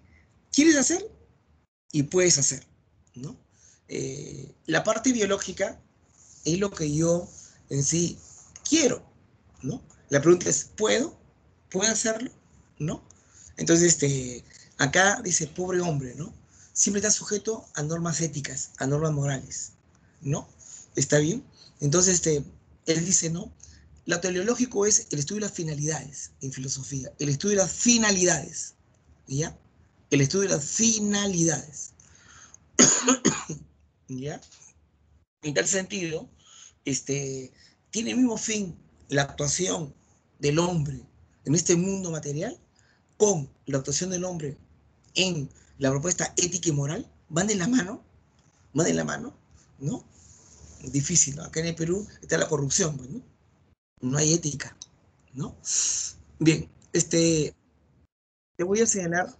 A: quieres hacer y puedes hacer, ¿no? La parte biológica es lo que yo en sí quiero, ¿no? La pregunta es, ¿puedo? ¿Puedo hacerlo? ¿No? Entonces, acá dice, pobre hombre, ¿no? Siempre está sujeto a normas éticas, a normas morales, ¿no? ¿Está bien? Entonces, él dice, ¿no? Lo teleológico es el estudio de las finalidades en filosofía, el estudio de las finalidades, ¿ya? el estudio de las finalidades. ¿Ya? En tal sentido, tiene el mismo fin la actuación del hombre en este mundo material con la actuación del hombre en la propuesta ética y moral, van de la mano, ¿no? Difícil, ¿no? Acá en el Perú está la corrupción, pues, ¿no? No hay ética, ¿no? Bien, te voy a señalar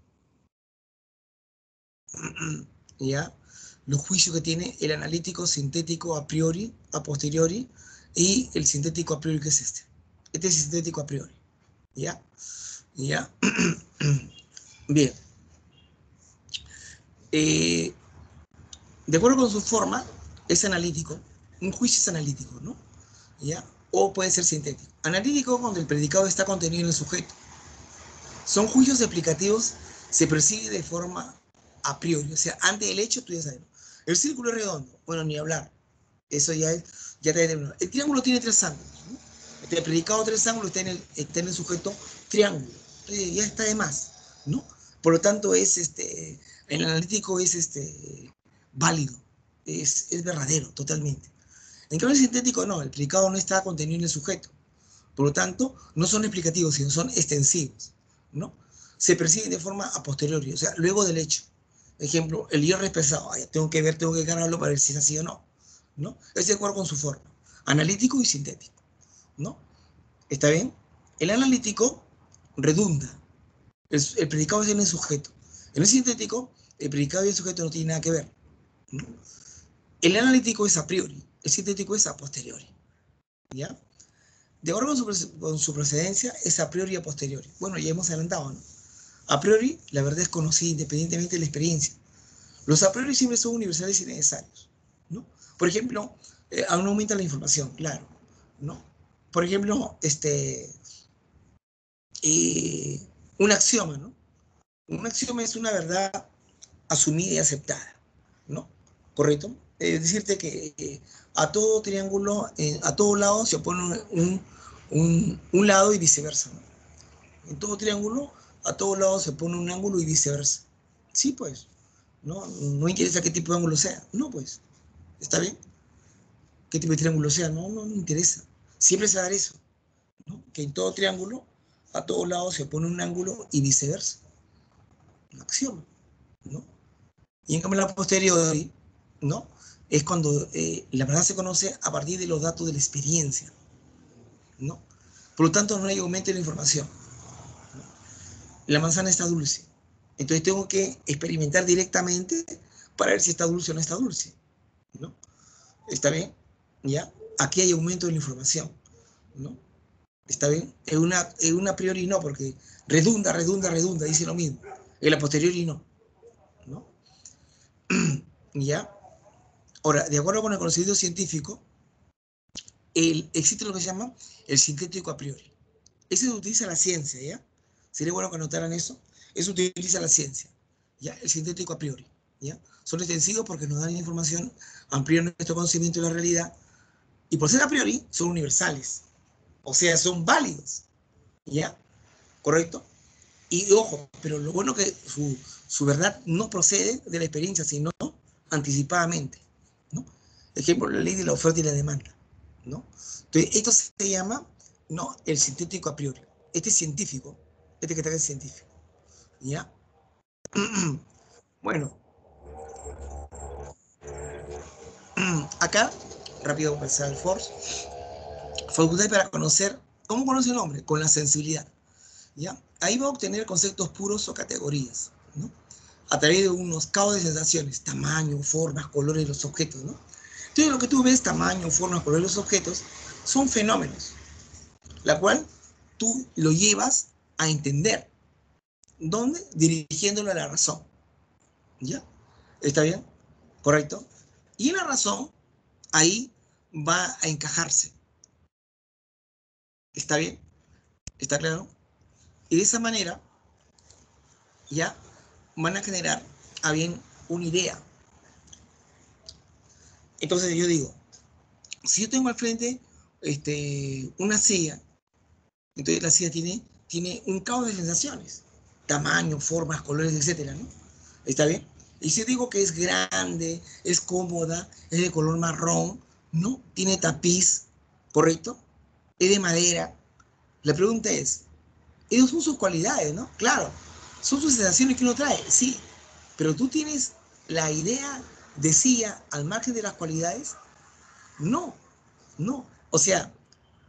A: ya los juicios que tiene el analítico sintético a priori, a posteriori, y el sintético a priori, que es este. Este es sintético a priori, ¿ya? ¿Ya? Bien. Eh, de acuerdo con su forma, es analítico. Un juicio es analítico, ¿no? ¿Ya? O puede ser sintético. Analítico cuando el predicado está contenido en el sujeto. Son juicios explicativos, se percibe de forma a priori, o sea, antes del hecho tú ya sabes. El círculo es redondo, bueno, ni hablar. Eso ya te determinó. El triángulo tiene tres ángulos, ¿no? El predicado tres ángulos está en el sujeto triángulo. Entonces ya está de más, ¿no? Por lo tanto, el analítico es válido, es verdadero, totalmente. En cambio, el sintético no, el predicado no está contenido en el sujeto. Por lo tanto, no son explicativos, sino son extensivos, ¿no? Se perciben de forma a posteriori, o sea, luego del hecho. Ejemplo, el hierro es pesado, tengo que ver, tengo que ganarlo para ver si es así o no, ¿no? Es de acuerdo con su forma, analítico y sintético, ¿no? ¿Está bien? El analítico redunda, el predicado es en el sujeto. En el sintético, el predicado y el sujeto no tienen nada que ver, ¿no? El analítico es a priori, el sintético es a posteriori, ¿ya? De acuerdo con su procedencia, es a priori y a posteriori. Bueno, ya hemos adelantado, ¿no? A priori, la verdad es conocida independientemente de la experiencia. Los a priori siempre son universales y necesarios, ¿no? Por ejemplo, aún aumenta la información, claro, ¿no? Por ejemplo, un axioma, ¿no? Un axioma es una verdad asumida y aceptada, ¿no? ¿Correcto? Es decirte que a todo triángulo, a todo lado se opone un lado y viceversa, ¿no? En todo triángulo, a todos lados se pone un ángulo y viceversa. Sí, pues. No interesa qué tipo de ángulo sea. No, pues. ¿Está bien? ¿Qué tipo de triángulo sea? No interesa. Siempre se va a dar eso, ¿no? Que en todo triángulo, a todos lados se pone un ángulo y viceversa. Un axioma, ¿no? Y en cambio la posteriori, ¿no? Es cuando la verdad se conoce a partir de los datos de la experiencia, ¿no? Por lo tanto, no hay aumento de la información. La manzana está dulce. Entonces tengo que experimentar directamente para ver si está dulce o no está dulce, ¿no? ¿Está bien? ¿Ya? Aquí hay aumento de la información, ¿no? ¿Está bien? En una a priori no, porque redunda, dice lo mismo. En la posteriori no, ¿no? ¿Ya? Ahora, de acuerdo con el conocimiento científico, existe lo que se llama el sintético a priori. Ese se utiliza la ciencia, ¿ya? Sería bueno que anotaran eso. Eso utiliza la ciencia, ¿ya? El sintético a priori, ¿ya? Son extensivos porque nos dan información, amplían nuestro conocimiento de la realidad, y por ser a priori, son universales. O sea, son válidos, ¿ya? ¿Correcto? Y ojo, pero lo bueno es que su verdad no procede de la experiencia, sino anticipadamente, ¿no? Ejemplo, la ley de la oferta y la demanda, ¿no? Entonces, esto se llama, no, el sintético a priori. Este es científico, este que está es científico, ¿ya? Bueno, acá, rápido pasar el force, facultad para conocer, ¿cómo conoce el hombre? Con la sensibilidad, ¿ya? Ahí va a obtener conceptos puros o categorías, ¿no? A través de unos caos de sensaciones, tamaño, formas, colores de los objetos, ¿no? Entonces lo que tú ves, tamaño, formas, colores de los objetos, son fenómenos, la cual tú lo llevas a entender. ¿Dónde? Dirigiéndolo a la razón, ¿ya? ¿Está bien? ¿Correcto? Y en la razón, ahí va a encajarse. ¿Está bien? ¿Está claro? Y de esa manera, ya van a generar a bien una idea. Entonces yo digo, si yo tengo al frente una silla, entonces la silla tiene un caos de sensaciones. tamaño, formas, colores, etcétera, ¿no? ¿Está bien? Y si digo que es grande, es cómoda, es de color marrón, ¿no? Tiene tapiz, ¿correcto? Es de madera. La pregunta es, esas son sus cualidades, ¿no? Claro, son sus sensaciones que uno trae, sí, pero tú tienes la idea de silla al margen de las cualidades. No, no. O sea,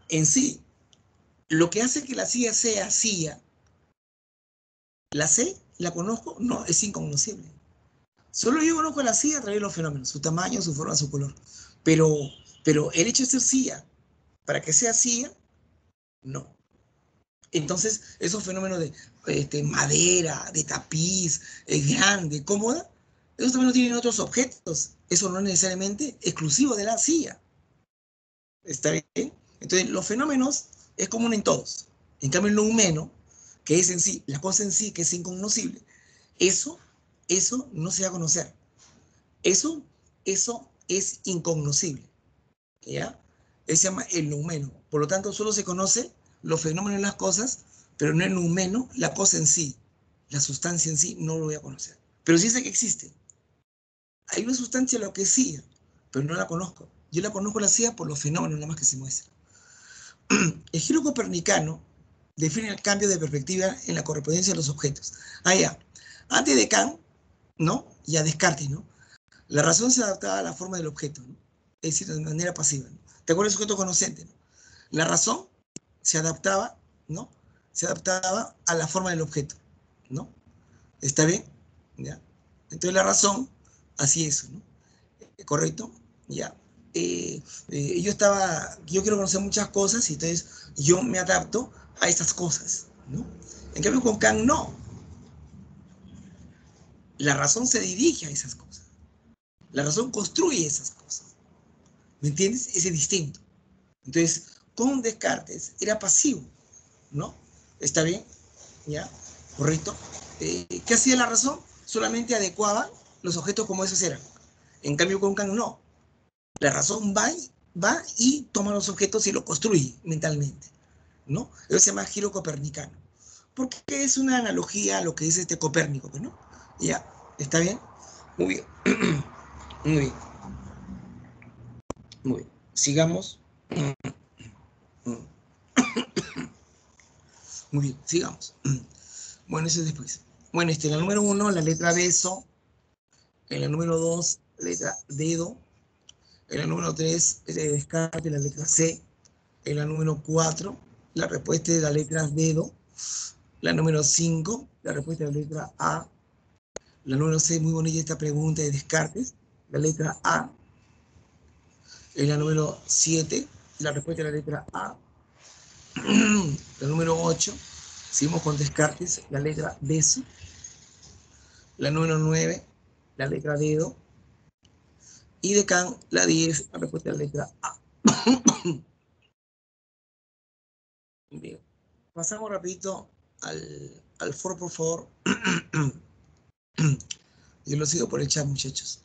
A: en sí, lo que hace que la silla sea silla, ¿la sé? ¿La conozco? No, es incognoscible. Solo yo conozco la silla a través de los fenómenos, su tamaño, su forma, su color. Pero, pero el hecho de ser silla, para que sea silla, no. Entonces, esos fenómenos de madera, de tapiz, grande, cómoda, esos también lo tienen otros objetos. Eso no es necesariamente exclusivo de la silla. ¿Está bien? Entonces, los fenómenos es común en todos. En cambio, en lo humano, que es en sí, la cosa en sí, que es incognoscible, eso, eso no se va a conocer. Eso, eso es incognoscible. ¿Ya? Eso se llama el noumeno. Por lo tanto, solo se conoce los fenómenos de las cosas, pero no el noumeno, la cosa en sí. La sustancia en sí no lo voy a conocer. Pero sí sé que existe. Hay una sustancia lo que sí, pero no la conozco. Yo la conozco la CIA por los fenómenos nada más que se muestran. El giro copernicano define el cambio de perspectiva en la correspondencia de los objetos. Ah, ya. Antes de Kant, ¿no? Y a Descartes, ¿no? La razón se adaptaba a la forma del objeto, ¿no? Es decir, de manera pasiva, ¿no? ¿Te acuerdas del sujeto conocente, ¿no? La razón se adaptaba, ¿no? Se adaptaba a la forma del objeto, ¿no? ¿Está bien? ¿Ya? Entonces la razón hacía eso, ¿no? ¿Correcto? Ya. Yo quiero conocer muchas cosas y entonces yo me adapto a estas cosas, ¿no? En cambio con Kant no. La razón se dirige a esas cosas. La razón construye esas cosas. ¿Me entiendes? Ese distinto. Entonces, con Descartes era pasivo, ¿no? ¿Está bien? ¿Ya? ¿Correcto? ¿Qué hacía la razón? Solamente adecuaba los objetos como esos eran. En cambio, con Kant no. La razón va y toma los objetos y los construye mentalmente, ¿no? Eso se llama giro copernicano. Porque es una analogía a lo que dice este Copérnico, ¿no? ¿Ya? ¿Está bien? Muy bien. Muy bien. Muy bien. Sigamos. Muy bien, sigamos. Bueno, eso es después. Bueno, en la número 1, la letra beso. En la número 2, letra dedo. En la número 3, descarte, la letra C. En la número 4, la respuesta de la letra dedo. La número 5, la respuesta de la letra A. La número 6, muy bonita esta pregunta de Descartes, la letra A. En la número 7, la respuesta de la letra A. La número 8, seguimos con Descartes, la letra beso. La número 9, la letra dedo. Y de Kant, la 10, la respuesta de la letra A. Bien. Pasamos rapidito al for, por favor. Yo lo sigo por el chat, muchachos.